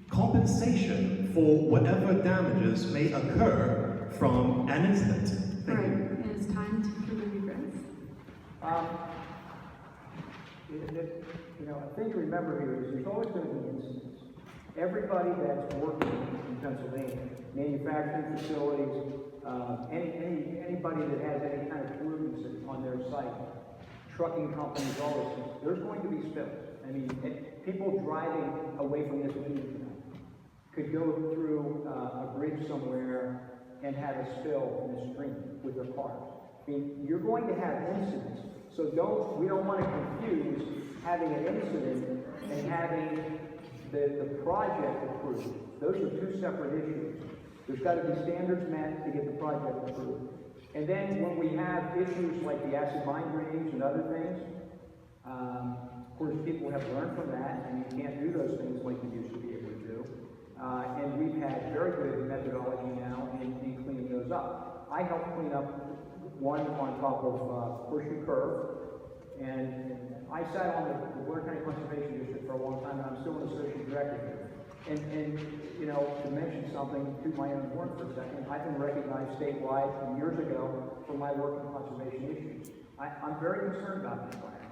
compensation for whatever damages may occur from an incident? Right, and it's time for the redress. A thing to remember here is there's always going to be incidents. Everybody that's working in Pennsylvania, manufacturing facilities, anybody that has any kind of pollutants on their site, trucking companies, all those things, there's going to be spills. I mean, people driving away from this meeting tonight could go through a bridge somewhere and have a spill in the stream with their cars. I mean, you're going to have incidents, so we don't want to confuse having an incident and having the project approved. Those are two separate issues. There's got to be standards met to get the project approved. And then when we have issues like the acid mine drainage and other things, of course, people have learned from that, and you can't do those things like you used to be able to do. And we've had very good methodology now in cleaning those up. I helped clean up one on top of Horseshoe Curve, and I sat on the Blair County Conservation District for a long time, and I'm still an associate director here. And you know, to mention something to my own horn for a second, I've been recognized statewide from years ago for my work on conservation issues. I'm very concerned about this land.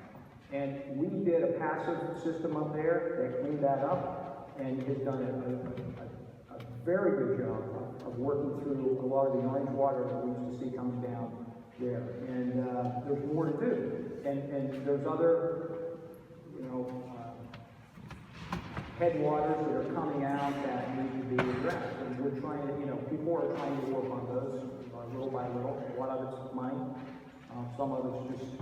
And we did a passive system up there that cleaned that up and has done a very good job of working through a lot of the orange water that we used to see coming down there. And there's more to do. And there's other, headwaters that are coming out that need to be addressed. And we're trying to, people are trying to work on those little by little. A lot of it's money. Some of it's just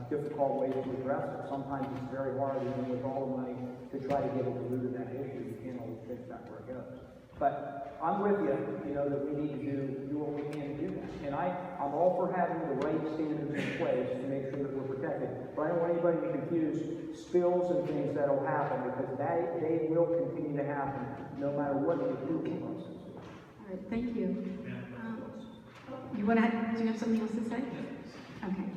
difficult ways to address it. Sometimes it's very hard, even with all the money, to try to get at the root of that issue. You can't always fix that where it goes. But I'm with you, that we need to do what we can to do that. And I'm all for having the right standards in place to make sure that we're protected. But So I don't want anybody to confuse spills and things that'll happen, because they will continue to happen, no matter what they do to us. All right, thank you. Do you have something else to say? Okay.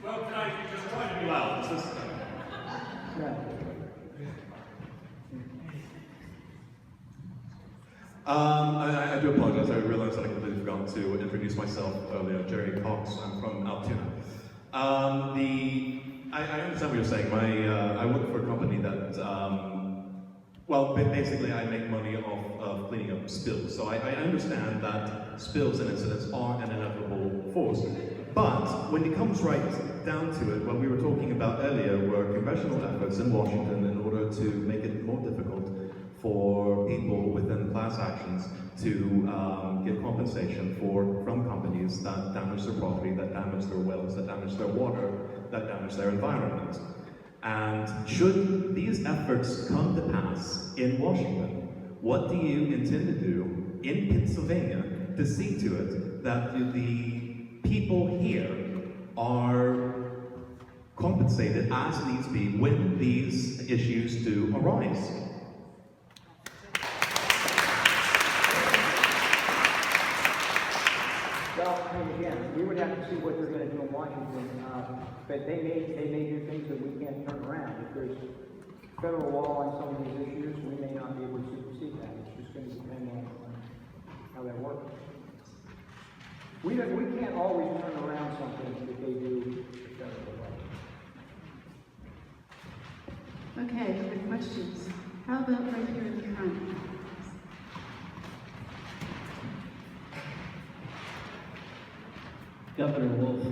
Well, can I just try to be loud? I do apologize. I realized that I completely forgot to introduce myself earlier. Jerry Cox. I'm from Altoona. I understand what you're saying. I work for a company that, well, basically I make money off of cleaning up spills. So I understand that spills and incidents are an inevitable force. But when it comes right down to it, what we were talking about earlier were congressional efforts in Washington in order to make it more difficult for people within class actions to get compensation from companies that damage their property, that damage their wells, that damage their water, that damage their environment. And should these efforts come to pass in Washington, what do you intend to do in Pennsylvania to see to it that the people here are compensated as needs be when these issues do arise? Well, I mean, again, we would have to see what they're going to do in Washington, but they may do things that we can't turn around. If there's federal law on some of these issues, we may not be able to supersede that. It's just going to depend on how that works. We can't always turn around something that they do federal law. Okay, other questions? How about right here in the front? Governor Wolf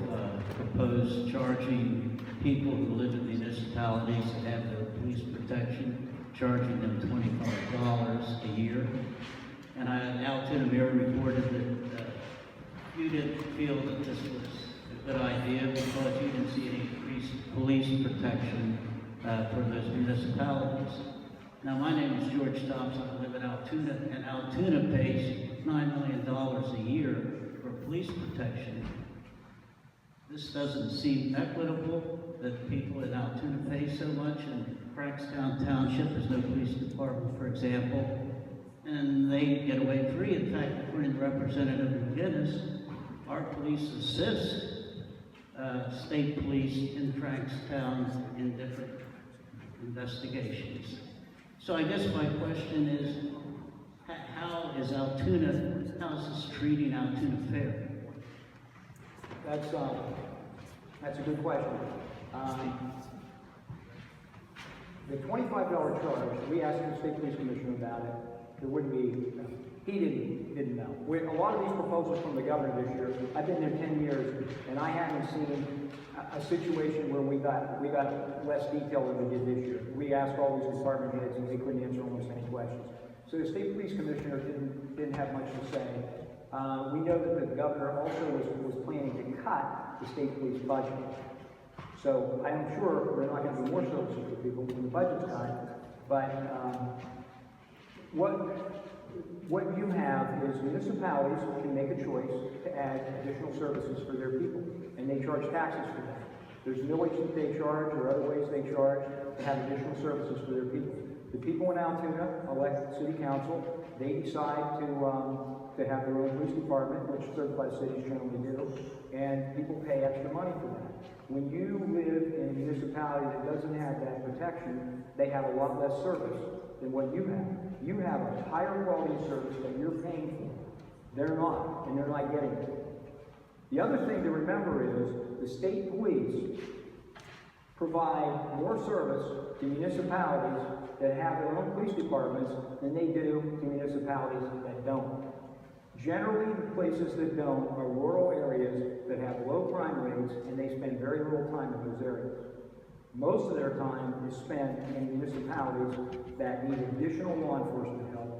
proposed charging people who live in municipalities that have no police protection, charging them $25 a year. And Altoona Mayor reported that you didn't feel that this was a good idea because you didn't see any increased police protection for those municipalities. Now, my name is George Thompson. I live in Altoona, and Altoona pays $9 million a year for police protection. This doesn't seem equitable that people in Altoona pay so much, and Crackstown Township has no police department, for example, and they get away free. In fact, according to Representative McGinnis, our police assist state police in Crackstown in different investigations. So I guess my question is, how is this treating Altoona fair? That's a good question. The $25 charge, we asked the state police commissioner about it. There wouldn't be, he didn't know. A lot of these proposals from the governor this year, I've been there 10 years, and I haven't seen a situation where we got less detail than we did this year. We asked all these department heads, and they couldn't answer almost any questions. So the state police commissioner didn't have much to say. We know that the governor also was planning to cut the state police budget. So I'm sure we're not going to do more services for people when the budget's cut. But what you have is municipalities can make a choice to add additional services for their people, and they charge taxes for that. There's millage that they charge or other ways they charge to have additional services for their people. The people in Altoona elect city council. They decide to have their own police department, which certified cities generally do, and people pay extra money for that. When you live in a municipality that doesn't have that protection, they have a lot less service than what you have. You have a higher quality service that you're paying for. They're not, and they're not getting it. The other thing to remember is the state police provide more service to municipalities that have their own police departments than they do to municipalities that don't. Generally, the places that don't are rural areas that have low crime rates, and they spend very little time in those areas. Most of their time is spent in municipalities that need additional law enforcement help,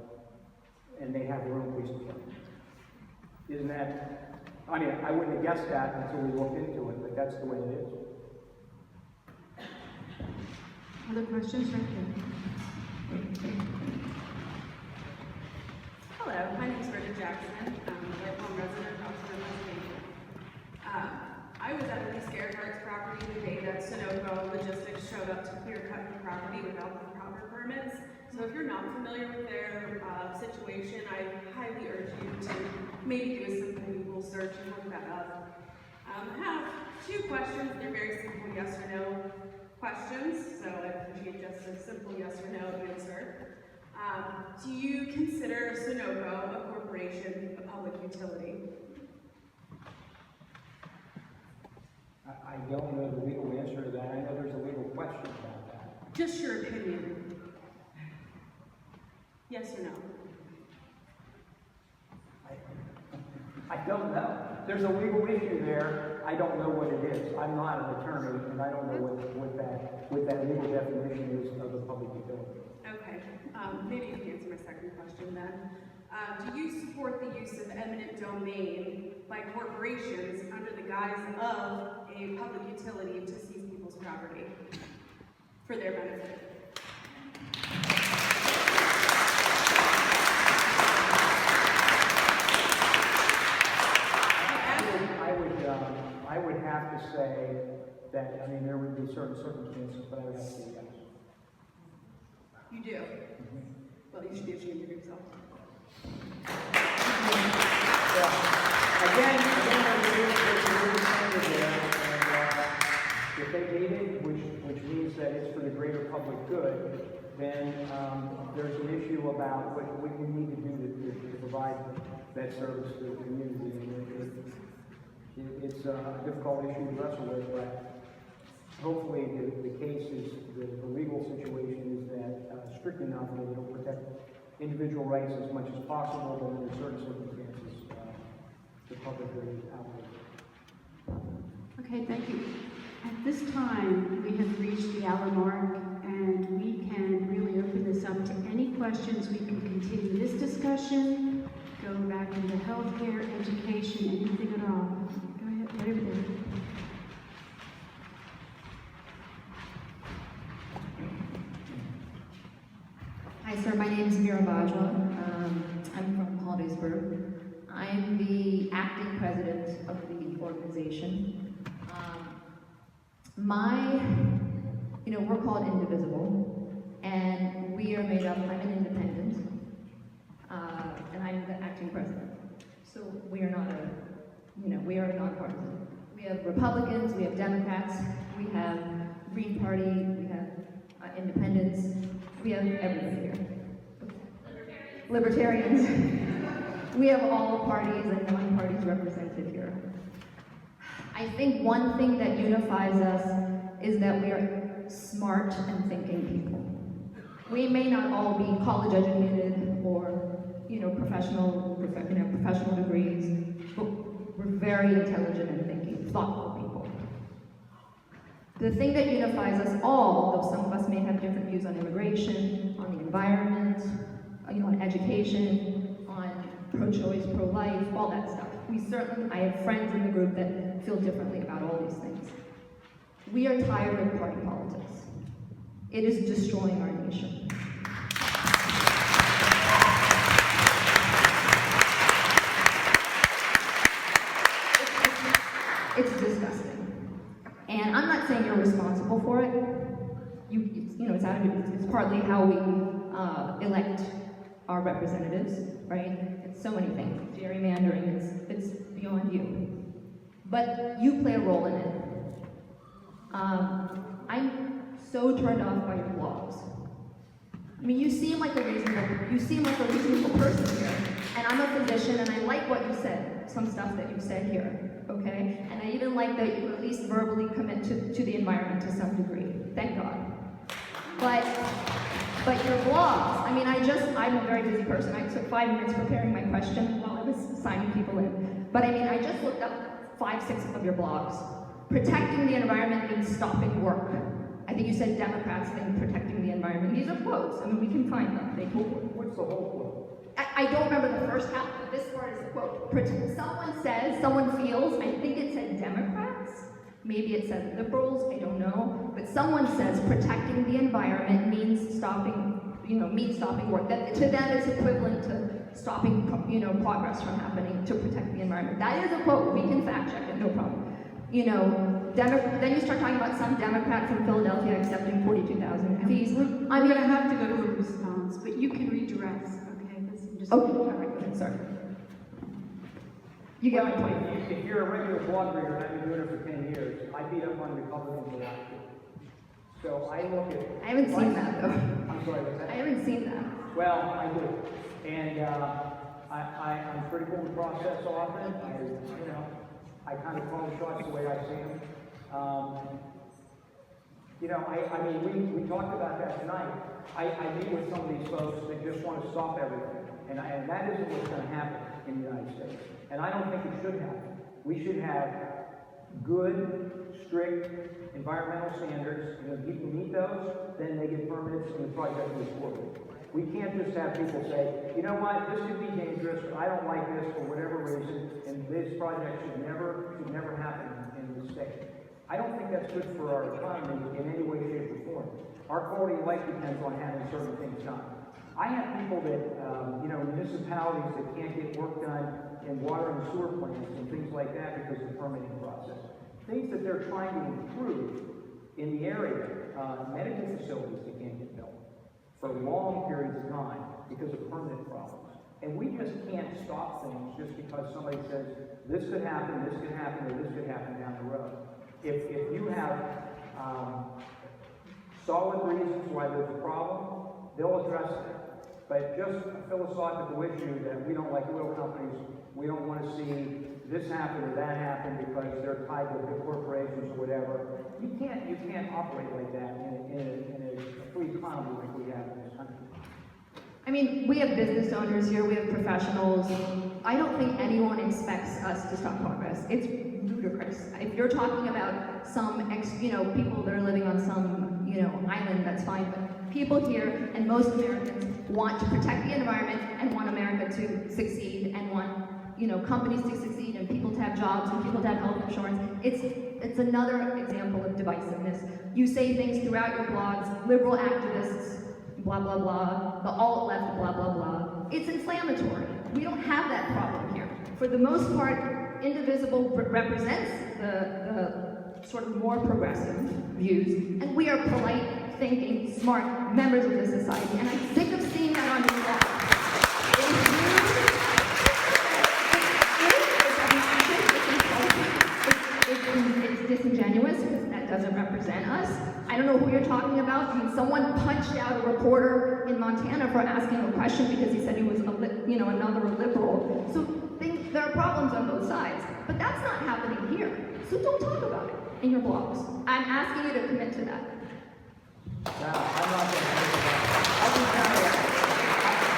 and they have their own police department. Isn't that, I mean, I wouldn't have guessed that until we looked into it, but that's the way it is. Other questions right here? Hello, my name is Bridget Jackson. Jackson, lifelong resident of Oxford, Pennsylvania. I was at the Eichelberger's property the day that Sunoco Logistics showed up to clear cut the property without the proper permits. So if you're not familiar with their situation, I highly urge you to maybe do a simple Google search and look that up. I have two questions. They're very simple yes or no questions, so I appreciate just a simple yes or no answer. Do you consider Sunoco, a corporation, a public utility? I don't know the legal answer to that. I know there's a legal question about that. Just your opinion. Yes or no? I don't know. There's a legal issue there. I don't know what it is. I'm not an attorney, and I don't know what that legal definition is of a public utility. Okay. Maybe you can answer my second question then. Do you support the use of eminent domain by corporations under the guise of a public utility to seize people's property for their benefit? I would have to say that, I mean, there would be certain circumstances, but I would have to say yes. You do? Well, you should be ashamed of yourself. Again, there's a legal standard there, and if they need it, which means that it's for the greater public good, then there's an issue about what you need to do to provide that service to the community. It's a difficult issue to wrestle with, but hopefully the case is, the legal situation is that strict enough that it'll protect individual rights as much as possible, but under certain circumstances, the public good is outweighed. Okay, thank you. At this time, we have reached the hour mark, and we can really open this up to any questions. We can continue this discussion, go back into healthcare, education, anything at all. Go ahead, right over there. Hi, sir. My name is Mira Bajwa. I'm from Hollidaysburg. I'm the acting president of the organization. We're called Indivisible, and we are made up, I'm an independent, and I'm the acting president. So we are not we are nonpartisan. We have Republicans, we have Democrats, we have Green Party, we have independents, we have everybody here. Libertarians. We have all parties and non-parties represented here. I think one thing that unifies us is that we are smart and thinking people. We may not all be college educated or professional degrees, but we're very intelligent and thinking, thoughtful people. The thing that unifies us all, though some of us may have different views on immigration, on the environment, on education, on pro-choice, pro-life, all that stuff. I have friends in the group that feel differently about all these things. We are tired of party politics. It is destroying our nation. It's disgusting. And I'm not saying you're responsible for it. It's partly how we elect our representatives, right? It's so many things. Gerrymandering, it's beyond you. But you play a role in it. I'm so turned off by your blogs. I mean, you seem like a reasonable person here, and I'm a physician, and I like what you said, some stuff that you said here, okay? And I even like that you at least verbally commit to the environment to some degree. Thank God. But your blogs, I'm a very busy person. I took 5 minutes preparing my question while I was signing people in. But I just looked up 5, 6 of your blogs. Protecting the environment means stopping work. I think you said Democrats think protecting the environment. These are quotes. We can find them. What's the whole quote? I don't remember the first half, but this part is the quote. Someone feels, I think it said Democrats, maybe it said liberals, I don't know, but someone says protecting the environment means stopping work. That to them is equivalent to stopping, progress from happening to protect the environment. That is a quote. We can fact check it, no problem. Then you start talking about some Democrat from Philadelphia accepting 42,000 fees. We're going to have to go to a response, but you can redress, okay? All right, sorry. You get my point. If you're a regular blog reader, and I've been doing it for 10 years, I beat up on Republicans a lot too. So I look at... I haven't seen that, though. I'm sorry, what's that? I haven't seen that. Well, I do. And I'm critical of the process often. I kind of call the shots the way I see them. We talked about that tonight. I meet with some of these folks that just want to stop everything. And that isn't what's going to happen in the United States. And I don't think it should happen. We should have good, strict environmental standards. And if people meet those, then they get permits and the project moves forward. We can't just have people say, you know what, this could be dangerous, I don't like this for whatever reason, and this project should never happen in the state. I don't think that's good for our economy in any way, shape, or form. Our quality of life depends on having certain things done. I have people that, municipalities that can't get work done in water and sewer plants and things like that because of the permitting process. Things that they're trying to improve in the area, medical facilities that can't get built for long periods of time because of permit problems. And we just can't stop things just because somebody says, this could happen, or this could happen down the road. If you have solid reasons why there's a problem, they'll address it. But just a philosophical issue that we don't like oil companies, we don't want to see this happen or that happen because they're tied to big corporations or whatever. You can't operate like that in a free economy like we have in this country. I mean, we have business owners here, we have professionals. I don't think anyone expects us to stop progress. It's ludicrous. If you're talking about some people that are living on some, island, that's fine. But people here and most Americans want to protect the environment and want America to succeed and want, companies to succeed and people to have jobs and people to have health insurance. It's another example of divisiveness. You say things throughout your blogs, liberal activists, blah, blah, blah, the alt-left, blah, blah, blah. It's inflammatory. We don't have that problem here. For the most part, Indivisible represents the sort of more progressive views, and we are polite, thinking, smart members of the society, and I'm sick of seeing that on your blog. It's disingenuous because that doesn't represent us. I don't know who you're talking about. I mean, someone punched out a reporter in Montana for asking a question because he said he was, another liberal. So there are problems on both sides, but that's not happening here. So don't talk about it in your blogs. I'm asking you to commit to that. No, I'm not going to commit to that.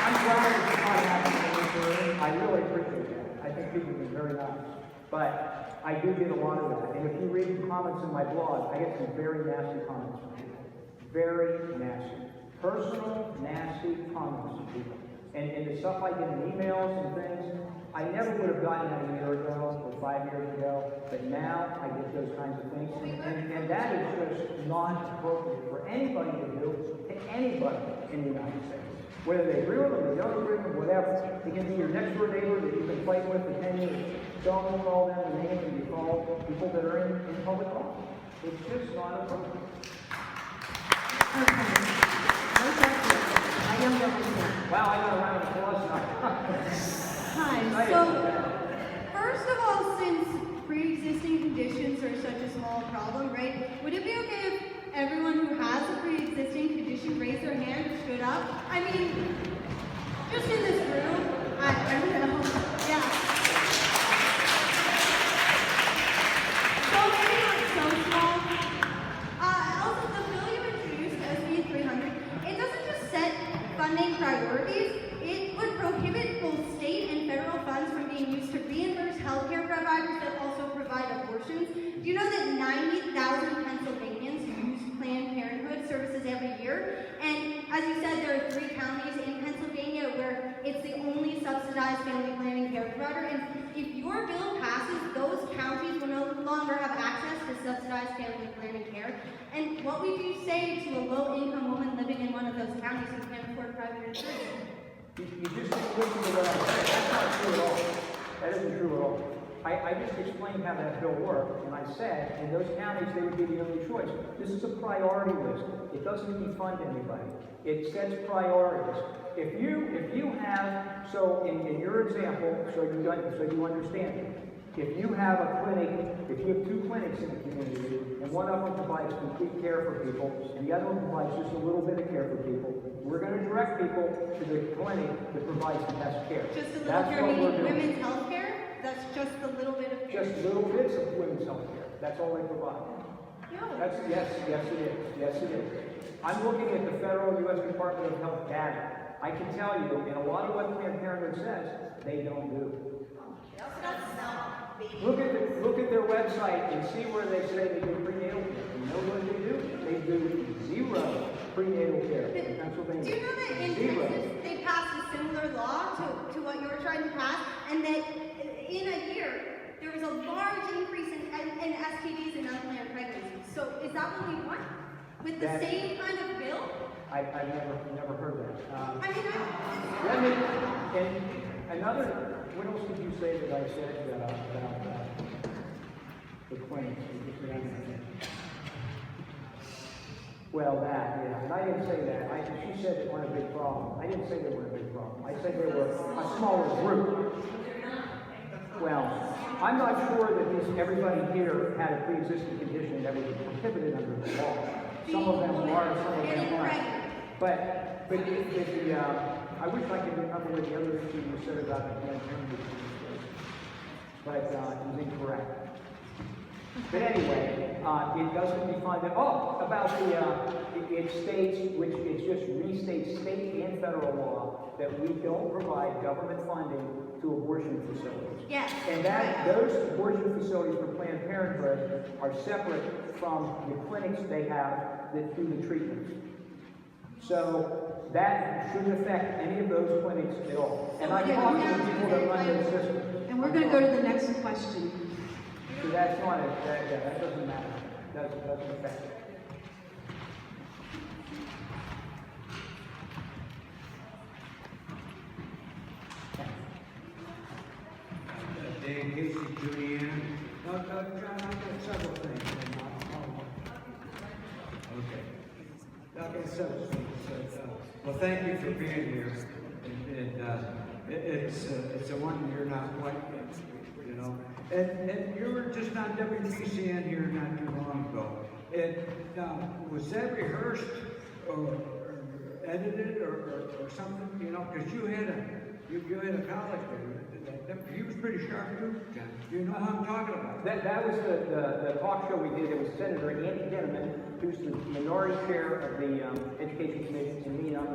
I'm glad it's not happening in this room. I really appreciate that. I think people have been very nice. But I do get a lot of that. And if you read the comments in my blog, I get some very nasty comments from people. Very nasty. Personal, nasty comments from people. And the stuff I get in emails and things, I never would have gotten that a year ago or 5 years ago, but now I get those kinds of things. And that is just not appropriate for anybody to do to anybody in the United States. Whether they agree with them, they don't agree with them, whatever. They can be your next door neighbor that you've been fighting with for 10 years. Don't call them the names that you call people that are in public office. It's just not appropriate. Wow, I got a round of applause now. Hi. So, first of all, since pre-existing conditions are such a small problem, right, would it be okay if everyone who has a pre-existing condition raised their hand or stood up? I mean, just in this room, I don't know. Yeah. So maybe not so small. Also, the bill you introduced, SB 300, it doesn't just set funding priorities, it would prohibit both state and federal funds from being used to reimburse healthcare providers that also provide abortions. Do you know that 90,000 Pennsylvanians use Planned Parenthood services every year? And as you said, there are 3 counties in Pennsylvania where it's the only subsidized family planning care provider. And if your bill passes, those counties will no longer have access to subsidized family planning care. And what would you say to a low-income woman living in one of those counties who can't afford private insurance? You just didn't listen to what I said. That's not true at all. That isn't true at all. I just explained how that bill worked, and I said in those counties they would be the only choice. This is a priority list. It doesn't defund anybody. It sets priorities. If you have, so in your example, so you understand, if you have a clinic, if you have 2 clinics in the community, and one of them provides complete care for people, and the other one provides just a little bit of care for people, we're going to direct people to the clinic that provides the best care. Just a little, That's you're what we're meaning doing. women's health care? That's just a little bit of care? Just little bits of women's health care. That's all they provide. No. That's, yes, it is. Yes, it is. I'm looking at the federal U.S. Department of Health data. I can tell you, in a lot of what Planned Parenthood says, they don't do. Look at their website and see where they say they do prenatal care. You know what they do? They do 0 prenatal care in Pennsylvania. Do you know that in 0. Texas they passed a similar law to what you're trying to pass, and that in a year there was a large increase in STDs and unplanned pregnancies? So is that what we want? With the same kind of bill? I've never heard that. I mean, and another, what else did you say that I said about the claims? Well, that, yeah, and I didn't say that. She said they weren't a big problem. I didn't say they weren't a big problem. I said they were a smaller group. Well, I'm not sure that everybody here had a pre-existing condition that was prohibited under the law. Some of them are, some of them aren't. But I wish I could remember what the other issue you said about the Planned Parenthood, but it was incorrect. But anyway, it doesn't define that. Oh, about it states, which it just restates state and federal law, that we don't provide government funding to abortion facilities. yes. And those abortion facilities for Planned Parenthood are separate from the clinics they have that do the treatments. So that shouldn't affect any of those clinics at all. And I talk to the people that run those systems. And we're going to go to the next question. So that's not it. That doesn't matter. Doesn't affect it. Dan Casey, Julianne. John, I've got several things. Okay. I've got several things. Well, thank you for being here. It's a wonder you're not white, you know. And you were just on WGCN here not too long ago. And was that rehearsed or edited or something? You know, because you had a college there. He was pretty sharp too, John. Do you know how I'm talking about? That was the talk show we did. It was Senator Andy Denneman, who's the minority chair of the Education Committee, and me, I'm the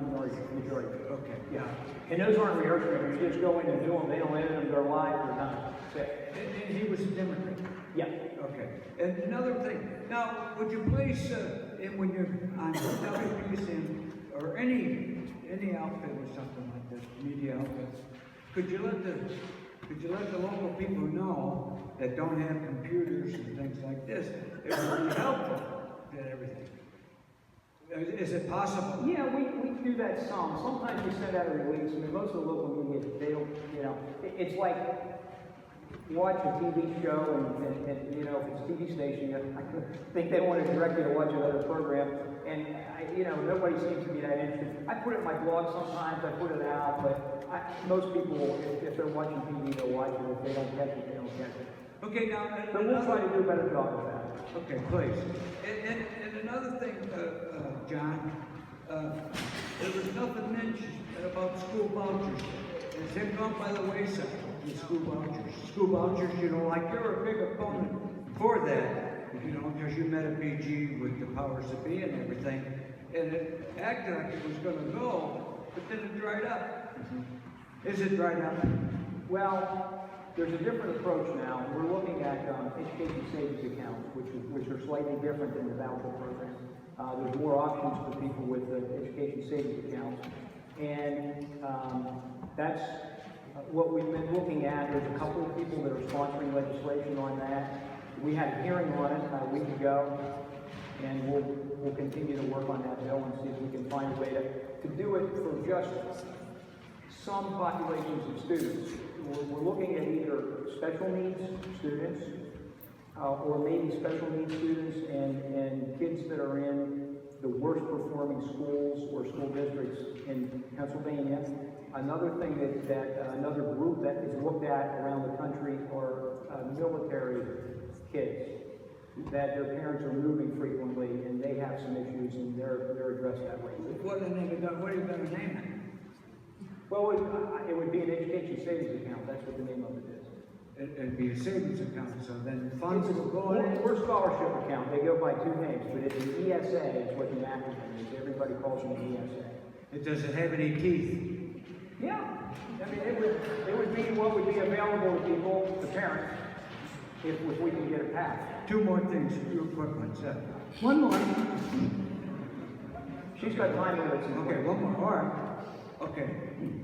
majority. Okay. Yeah. And those aren't rehearsals. You just go in and do them. They don't edit them. They're live. They're not. And he was a Democrat. Yeah. Okay. And another thing. Now, would you please, when you're on WGCN or any outfit or something like this, media outfit, could you let the local people know that don't have computers and things like this? It would be helpful to everything. Is it possible? Yeah, we do that some. Sometimes we send out a release. I mean, most of the local media, they don't, you know, it's like watch a TV show and you know, if it's a TV station, I think they want to direct you to watch another program. And, you know, nobody seems to be that interested. I put it in my blog sometimes, I put it out, but most people, if they're watching TV, they'll watch it. If they don't catch it, they don't catch it. Okay, now... But we'll try to do a better job of that. Okay, please. And another thing, John, there was nothing mentioned about school vouchers. Has it gone by the wayside, the school vouchers? School vouchers, you know, like you're a big opponent for that, you know, because you met a PG with the powers that be and everything. And it acted like it was going to go, but then it dried up. Is it dried up? Well, there's a different approach now. We're looking at education savings accounts, which are slightly different than the voucher program. There's more options for people with education savings accounts. And that's what we've been looking at. There's a couple of people that are sponsoring legislation on that. We had a hearing on it a week ago, and we'll continue to work on that bill and see if we can find a way to do it for just some populations of students. We're looking at either special needs students, or maybe special needs students and kids that are in the worst performing schools or school districts in Pennsylvania. Another thing another group that is looked at around the country are military kids, that their parents are moving frequently and they have some issues and they're addressed that way. What are you going to name it? Well, it would be an education savings account. That's what the name of it is. It'd be a savings account, so then funds will go in. Or scholarship account. They go by two names, but it's an ESA is what the acronym is. Everybody calls it an ESA. Does it have any teeth? Yeah. I mean, it would be what would be available to people, to parents, if we can get it passed. Two more things, real quick ones. One more. She's got time limits. Okay, one more. All right. Okay.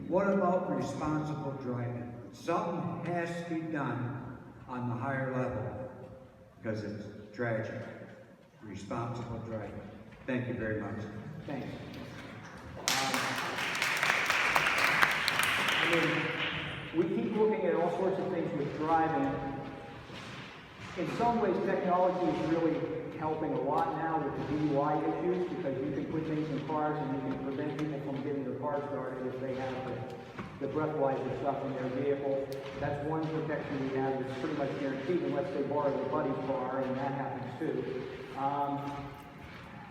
What about responsible driving? Something has to be done on the higher level because it's tragic. Responsible driving. Thank you very much. Thanks. I mean, we keep looking at all sorts of things with driving. In some ways, technology is really helping a lot now with the DUI issues because you can put things in cars and you can prevent people from getting their car started if they have the breathalyzer stuff in their vehicle. That's one protection we have that's pretty much guaranteed unless they borrow their buddy's car, and that happens too.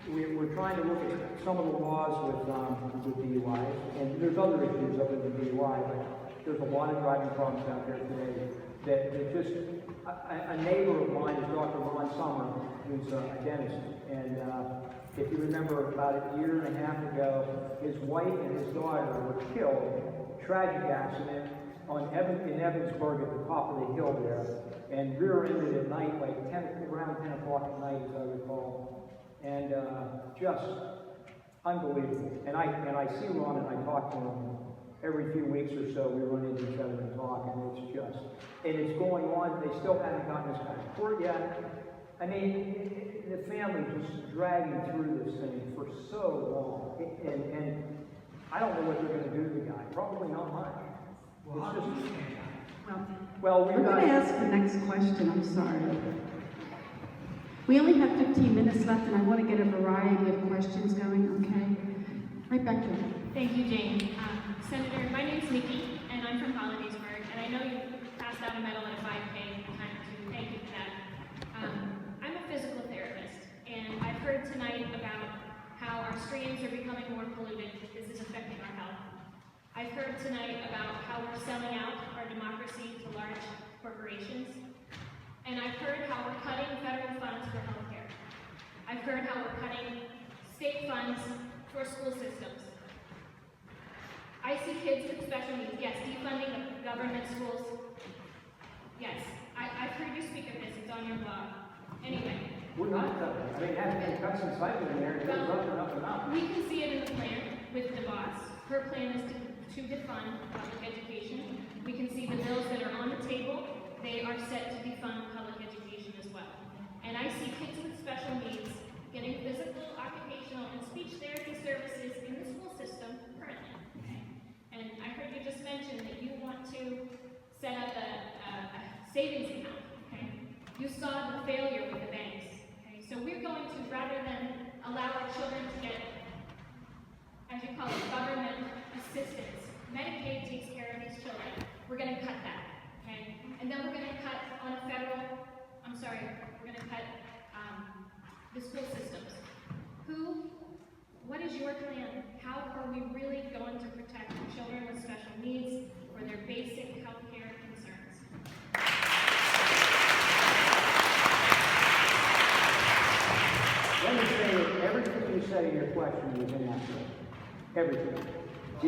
We're trying to look at some of the laws with DUIs, and there's other issues other than DUI, but there's a lot of driving problems out there today that just, a neighbor of mine is Dr. Ron Summer, who's a dentist, and if you remember about a year and a half ago, his wife and his daughter were killed, tragic accident, in Evansburg at the top of the hill there, and rear-ended at night, like around 10 o'clock at night, as I recall. And just unbelievable. And I see Ron and I talk to him every few weeks or so. We run into each other and talk, and it's going on. They still haven't gotten this guy to court yet. I mean, the family just dragging through this thing for so long, and I don't know what they're going to do to the guy. Probably not much. Well, we're going to ask the next question. I'm sorry. We only have 15 minutes left, and I want to get a variety of questions going, okay? Right back to you. Thank you, Jane. Senator, my name's Nikki, and I'm from Hollidaysburg, and I know you passed out a medal at a 5K time to thank you for that. I'm a physical therapist, and I've heard tonight about how our streams are becoming more polluted. This is affecting our health. I've heard tonight about how we're selling out our democracy to large corporations. And I've heard how we're cutting federal funds for healthcare. I've heard how we're cutting state funds for school systems. I see kids with special needs. Yes, defunding of government schools. Yes, I've heard you speak of this. It's on your blog. Anyway. We're not cutting. I mean, having cuts and cycling in there, it goes up and up and up. We can see it in the plan with the boss. Her plan is to defund public education. We can see the bills that are on the table. They are set to defund public education as well. And I see kids with special needs getting physical, occupational, and speech therapy services in the school system currently. Okay? And I heard you just mention that you want to set up a savings account. Okay? You saw the failure with the banks. Okay? So we're going to, rather than allow our children to get, as you call it, government assistance, Medicaid takes care of these children. We're going to cut that. Okay? And then we're going to cut on a federal, we're going to cut the school systems. What is your plan? How are we really going to protect children with special needs for their basic health care concerns? Let me say that everything you said in your question was inaccurate. Everything.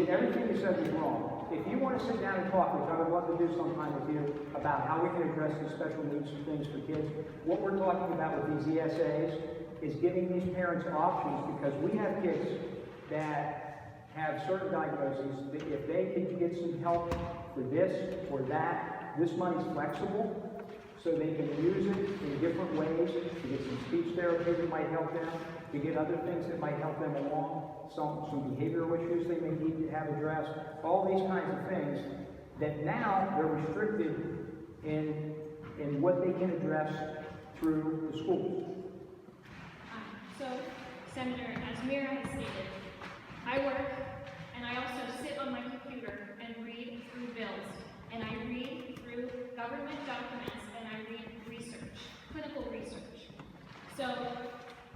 Everything you said was wrong. If you want to sit down and talk, which I would love to do sometime with you, about how we can address the special needs things for kids, what we're talking about with these ESAs is giving these parents options, because we have kids that have certain diagnoses that if they can get some help for this or that, this money's flexible, so they can use it in different ways to get some speech therapy that might help them, to to get other things that might help them along, some behavioral issues they may need to have addressed, all these kinds of things that now they're restricted in what they can address through the schools. So, Senator, as Mira has stated, I work and I also sit on my computer and read through bills. And I read through government documents and I read research, clinical research. So,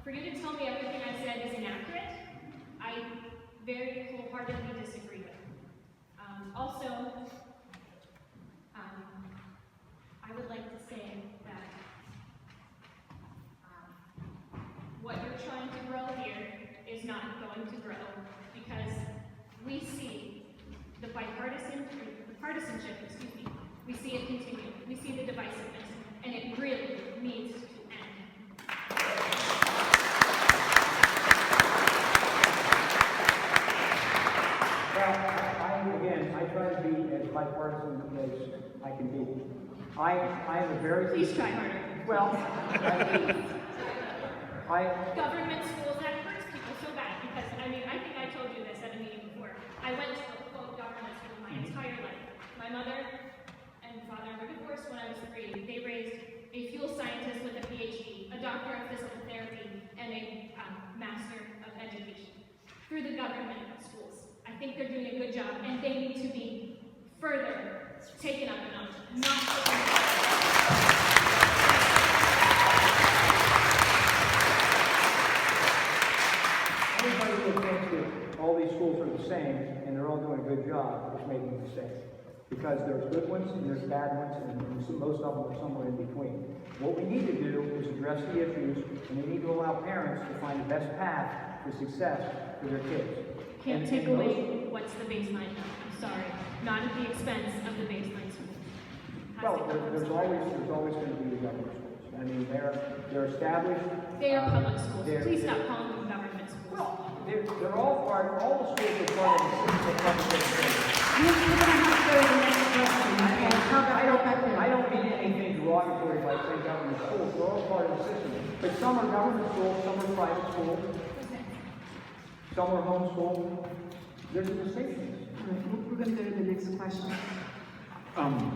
for you to tell me everything I said is inaccurate, I very wholeheartedly disagree with. Also, I would like to say that what you're trying to grow here is not going to grow because we see the partisanship, we see it continue. We see the divisiveness, and it really needs to end. Well, I try to be as bipartisan as I can be. I am a very... Please try harder. Well, Government schools, that hurts people so bad because, I mean, I think I told you this at a meeting before. I went to a quote government school my entire life. My mother and father were divorced when I was 3. They raised a fuel scientist with a PhD, a doctor of physical therapy, and a master of education through the government schools. I think they're doing a good job, and they need to be further taken up a notch, not Anybody who thinks that all these schools are the same and they're all doing a good job is making a mistake. Because there's good ones and there's bad ones, and most of them are somewhere in between. What we need to do is address the issues, and we need to allow parents to find the best path to success for their kids. Can't take away what's the baseline. I'm sorry. Not at the expense of the baseline schools. Well, there's always going to be the government schools. I mean, they're established. They are public schools. Please stop calling them government schools. Well, they're all the schools are part of the system of public education. I don't mean anything derogatory by saying government schools. They're all part of the system. But some are government schools, some are private schools, some are homeschooled. There's a distinction. All right, we're going to go to the next question.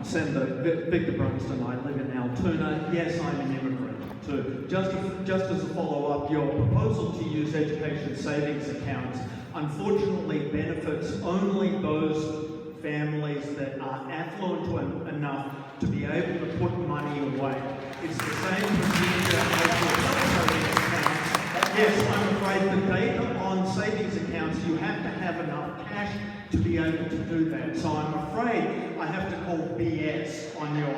Senator Victor Brunston, I live in Altoona. Yes, I'm an immigrant too. Just as a follow-up, your proposal to use education savings accounts unfortunately benefits only those families that are affluent enough to be able to put money away. It's the same procedure as your savings accounts. Yes, I'm afraid the data on savings accounts, you have to have enough cash to be able to do that. So I'm afraid I have to call BS on your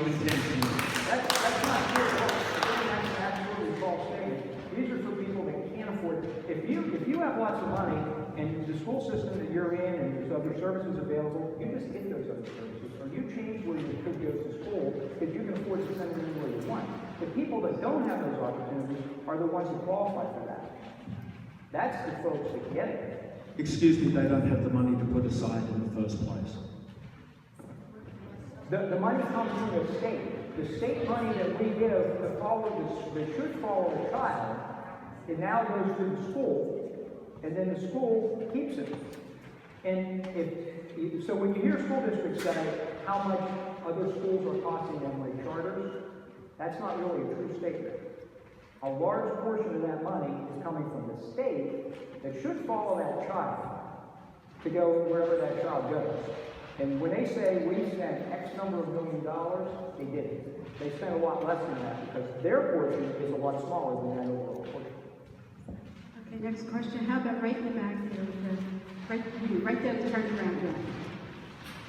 contention. That's not true. That's an absolutely false statement. These are for people that can't afford it. If you have lots of money and the school system that you're in and there's other services available, you just get those other services. Or you change where your kid goes to school because you can afford to send them anywhere you want. The people that don't have those opportunities are the ones that qualify for that. That's the folks that get it. Excuse me, they don't have the money to put aside in the first place. The money comes from the state. The state money that we give that should follow the child, it now goes to the school, and then the school keeps it. And so when you hear school districts say how much other schools are costing them, like charters, that's not really a true statement. A large portion of that money is coming from the state that should follow that child to go wherever that child goes. And when they say we spent X number of $1 million, they didn't. They spent a lot less than that because their portion is a lot smaller than that overall portion. Okay, next question. How about right in the back there? Right there at the front round here.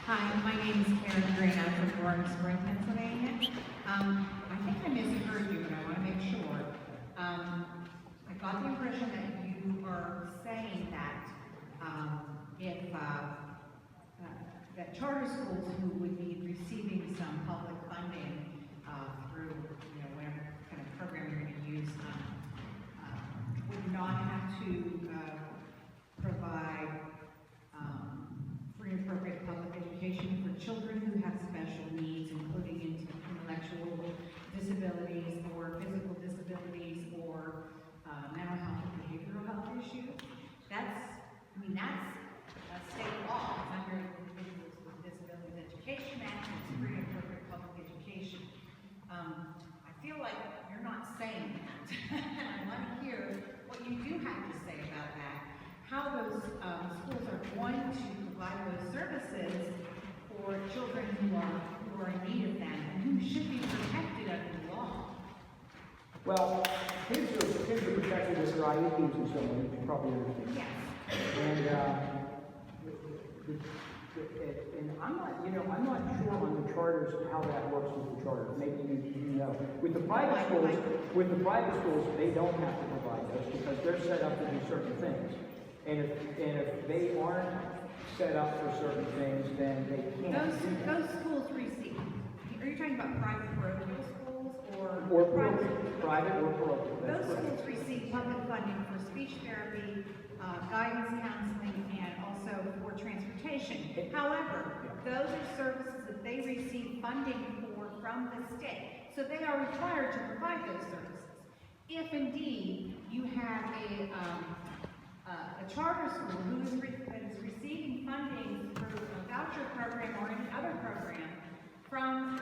Hi, my name is Karen Green. I'm from Roaring Spring, Pennsylvania. I think I misheard you, but I want to make sure. I got the impression that you are saying that that charter schools who would be receiving some public funding through whatever kind of program you're going to use would not have to provide free and appropriate public education for children who have special needs, including intellectual disabilities or physical disabilities or saying that. And I want to hear what you do have to say about that, how those schools are going to provide those services for children who are in need of them, and who should be protected under the law. Well, kids are protected with their IEPs and so on, you probably understand. Yes. And I'm not sure on the charters how that works with the charters. Maybe you know. With the private schools, they don't have to provide those because they're set up to do certain things. And if they aren't set up for certain things, then they can't. Those schools receive. Are you talking about private parochial schools or private or parochial? Those schools receive public funding for speech therapy, guidance counseling, and also for transportation. However, those are services that they receive funding for from the state. So they are required to provide those services. If indeed you have a charter school that is receiving funding through a voucher program or any other program from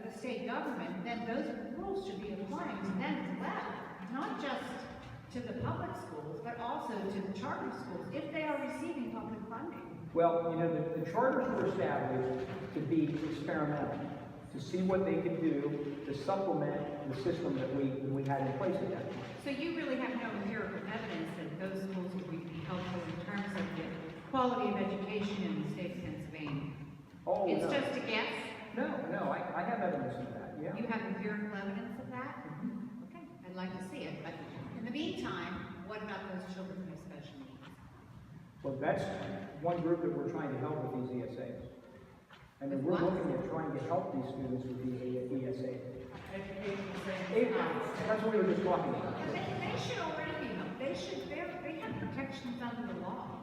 the state government, then those rules should be applying to them as well, not just to the public schools, but also to the charter schools, if they are receiving public funding. Well, the charters were established to be experimental, to see what they could do to supplement the system that we had in place at that time. So you really have no empirical evidence that those schools would be helpful in terms of the quality of education in the state of Pennsylvania? Oh, It's no. just a guess? No, I have evidence of that, yeah. You have empirical evidence of that? Okay, I'd like to see it, but in the meantime, what about those children with special needs? Well, that's one group that we're trying to help with these ESAs. I mean, we're looking at trying to help these students with these ESAs. That's what we were just talking about. They should already be helped. They have protections under the law.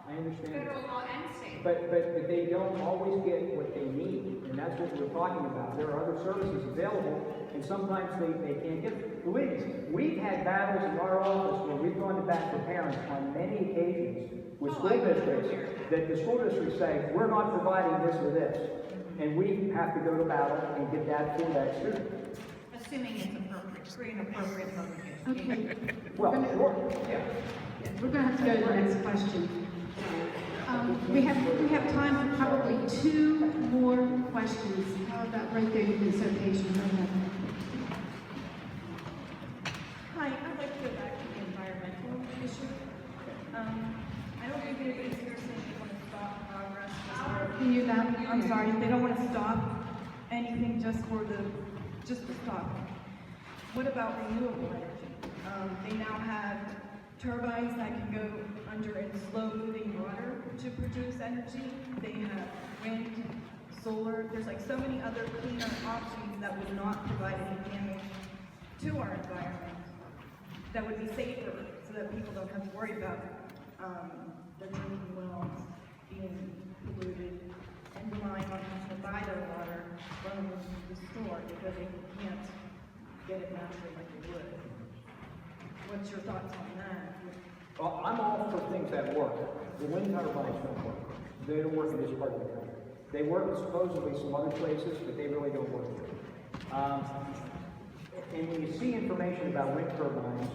I understand. Federal law and state. But they don't always get what they need, and that's what we're talking about. There are other services available, and sometimes they can't get them. Believe me, we've had battles in our office where we've gone to bat for parents on many occasions with school districts, that the school districts say, we're not providing this or this. And we have to go to battle and get that for that student. Assuming it's appropriate, free and appropriate public education. Okay. Well, sure, yeah. We're going to have to go to the next question. We have time for probably 2 more questions. How about right there? You've been so patient. Go ahead. Hi, I'd like to go back to the environmental issue. I don't think anybody's here saying they want to stop progress. Can you that? I'm sorry, they don't want to stop anything just to stop. What about renewable energy? They now have turbines that can go under in slow-moving water to produce energy. They have wind, solar. There's like so many other cleaner options that would not provide any damage to our environment, that would be safer so that people don't have to worry about their drinking wells being polluted and relying on having to buy their water from the store because they can't get it naturally like they would. What's your thoughts on that? Well, I'm all for things that work. The wind turbines don't work. They don't work in this part of the country. They work in supposedly some other places, but they really don't work here. And when you see information about wind turbines,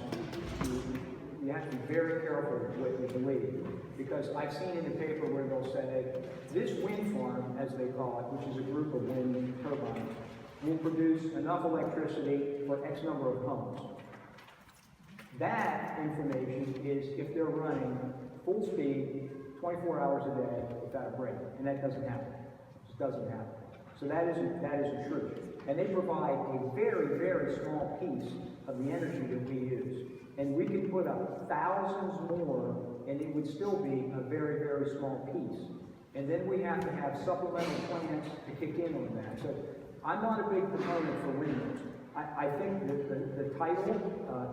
you have to be very careful with what you believe. Because I've seen in the paper where they'll say, this wind farm, as they call it, which is a group of wind turbines, will produce enough electricity for X number of homes. That information is if they're running full speed, 24 hours a day without a break. And that doesn't happen. It just doesn't happen. So that isn't true. And they provide a very, very small piece of the energy that we use. And we could put up thousands more, and it would still be a very, very small piece. And then we have to have supplemental plants to kick in on that. So I'm not a big proponent for windmills. I think that the title,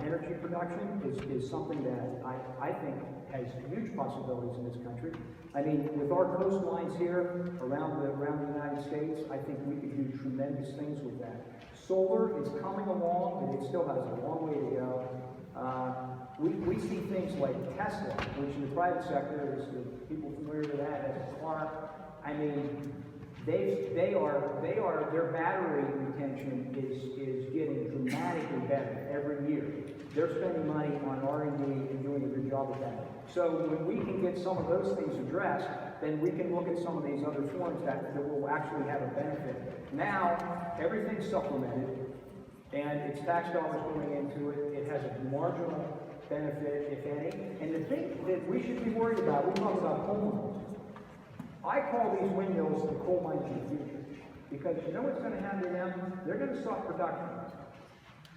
energy production, is something that I think has huge possibilities in this country. I mean, with our coastlines here around the United States, I think we could do tremendous things with that. Solar is coming along, but it still has a long way to go. We see things like Tesla, which in the private sector is people familiar with that as a car. I mean, their battery retention is getting dramatically better every year. They're spending money on R&D and doing a good job with that. So when we can get some of those things addressed, then we can look at some of these other forms that will actually have a benefit. Now, everything's supplemented, and it's tax dollars going into it. It has a marginal benefit, if any. And the thing that we should be worried about, we talk about coal mines. I call these windmills the coal mines of the future. Because you know what's going to happen to them? They're going to stop production.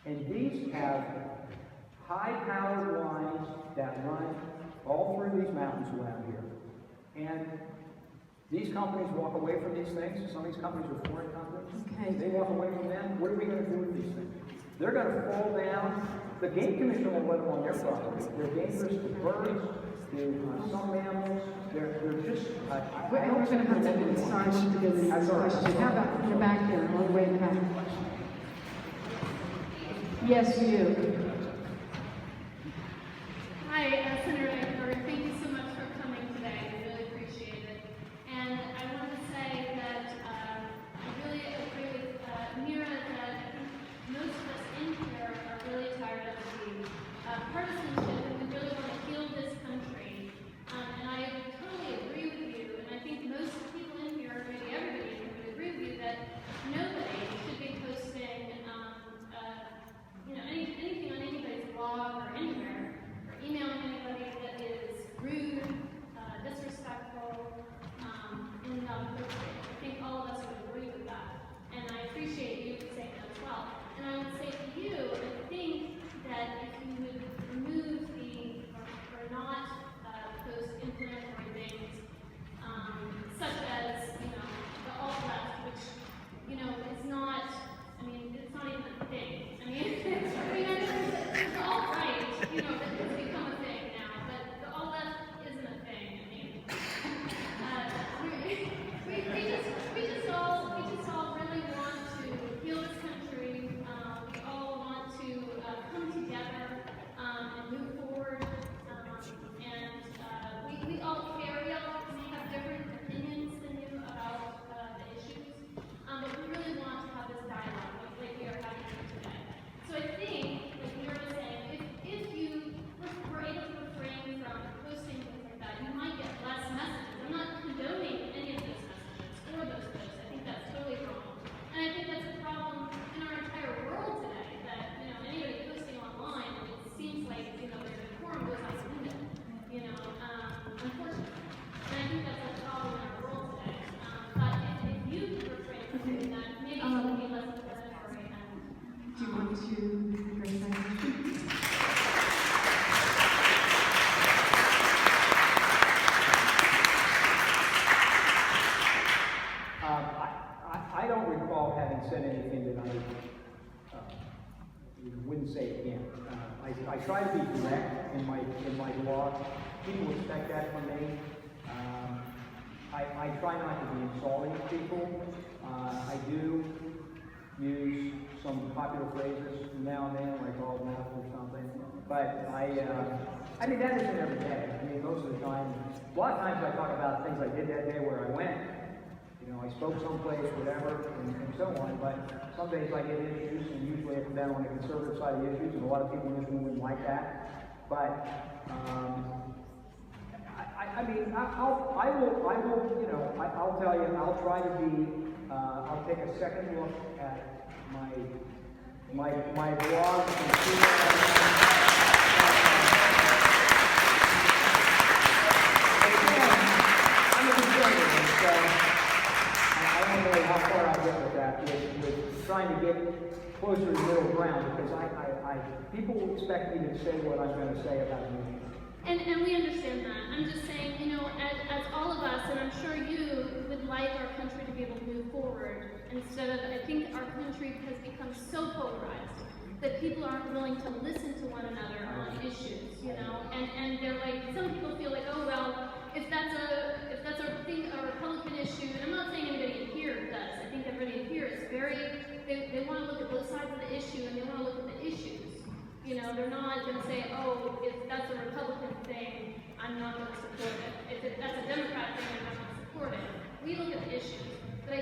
And these have high-powered lines that run all through these mountains around here. And these companies walk away from these things. Some of these companies are foreign companies. Okay. They walk away from them. What are we going to do with these things? They're going to fall down. The game commission will let them on their property. They're dangerous to birds, to some mammals. They're just... We're going to have to start to go to the next question. How about in the back there, all the way in the back? Yes, you do. Hi, Senator Eichelberger. Thank you so much for coming today. I really appreciate it. And I want to say that I really agree with Mira that I think most of us in here are really tired of the partisanship, and we really want to heal this country. And I totally agree with you, and I think most people in here, maybe everybody in here, would agree with you that nobody should be posting anything on anybody's blog or anywhere, or emailing anybody that is rude, disrespectful, and inappropriate. I think all of us would agree with that, and I appreciate you saying that as well. And I would say to you, I think that if you would remove or not post inflammatory things, such as, the alt-left, which, is not, it's not even a thing. The alt-right, it's become a thing now, but the alt-left isn't a thing. We just all really want to heal this country. We all want to come together and move forward. And we all care. We all may have different opinions than you about the issues, but we really want to have this dialogue like we are having here today. So I think, like you were saying, if you were able to refrain from posting things like that, you might get less messages. I'm not condoning any of those messages or those posts. I think that's totally wrong. And I think that's a problem in our entire world today, that, anybody posting online, it seems like, their decorum goes out the window, unfortunately. And I think that's a problem in our world today. But if you could refrain from doing that, maybe it would be less inflammatory. Do you want to address that question? I don't recall having said anything that I wouldn't say again. I try to be direct in my blog. People expect that from me. I try not to be insulting to people. I do use some popular phrases now and then, like all mouth or something. But that isn't every day. Most of the time, a lot of times I talk about things I did that day where I went. I spoke someplace, whatever, and so on, but some days I get issues, and usually it's been on the conservative side of the issues, and a lot of people in this room wouldn't like that. But, I'll tell you, I'll try to be, I'll take a second look at my blog and see I'm a conservative, so I don't know how far I'll get with that, with trying to get closer to the middle ground, because people will expect me to say what I'm going to say about me. And we understand that. I'm just saying, as all of us, and I'm sure you would like our country to be able to move forward, instead of, I think our country has become so polarized that people aren't willing to listen to one another on issues, and they're like, some people feel like, oh, well, if that's a thing, a Republican issue, and I'm not saying anybody in here does. I think everybody in here is they want to look at both sides of the issue, and they want to look at the issues. They're not going to say, oh, if that's a Republican thing, I'm not going to support it. If that's a Democrat thing, I'm not going to support it. We look at the issues. But I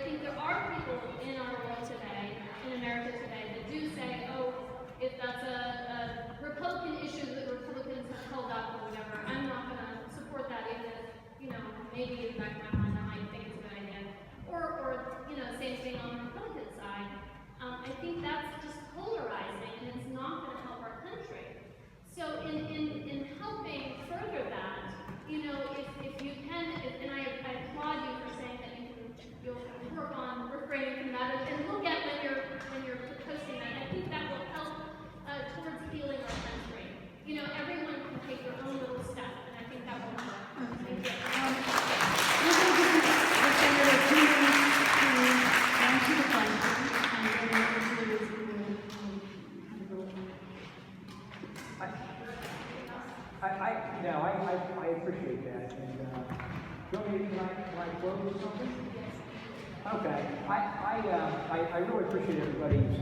Okay, I really appreciate everybody's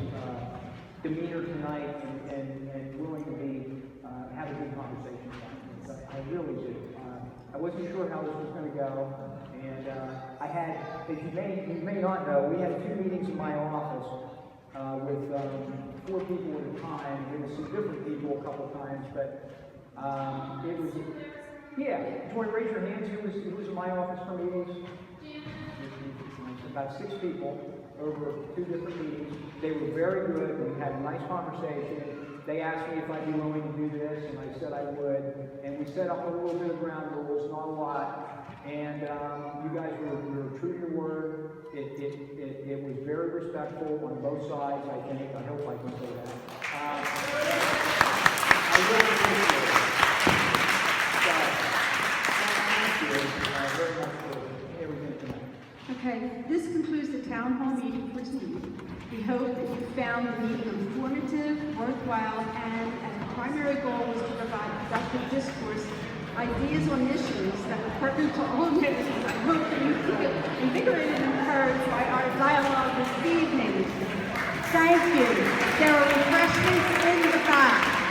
demeanor tonight and willing to have a good conversation about it. I really do. I wasn't sure how this was going to go, and I had, as you may not know, we had 2 meetings in my office with 4 people at a time. There were some different people a couple times, but it was, yeah. Do you want to raise your hands? Who was in my office for meetings? About 6 people over 2 different meetings. They were very good. We had a nice conversation. They asked me if I'd be willing to do this, and I said I would. And we set up a little bit of ground rules, not a lot. And you guys were true to your word. It was very respectful on both sides, I think. I hope I can say that. I really appreciate it. Thank you very much for everything tonight. Okay, this concludes the town hall meeting for tonight. We hope that you found the meeting informative, worthwhile, and as the primary goal was to provide productive discourse, ideas on issues that were pertinent to all Americans. I hope that you feel invigorated and encouraged by our dialogue this evening. Thank you. There are refreshments in the back.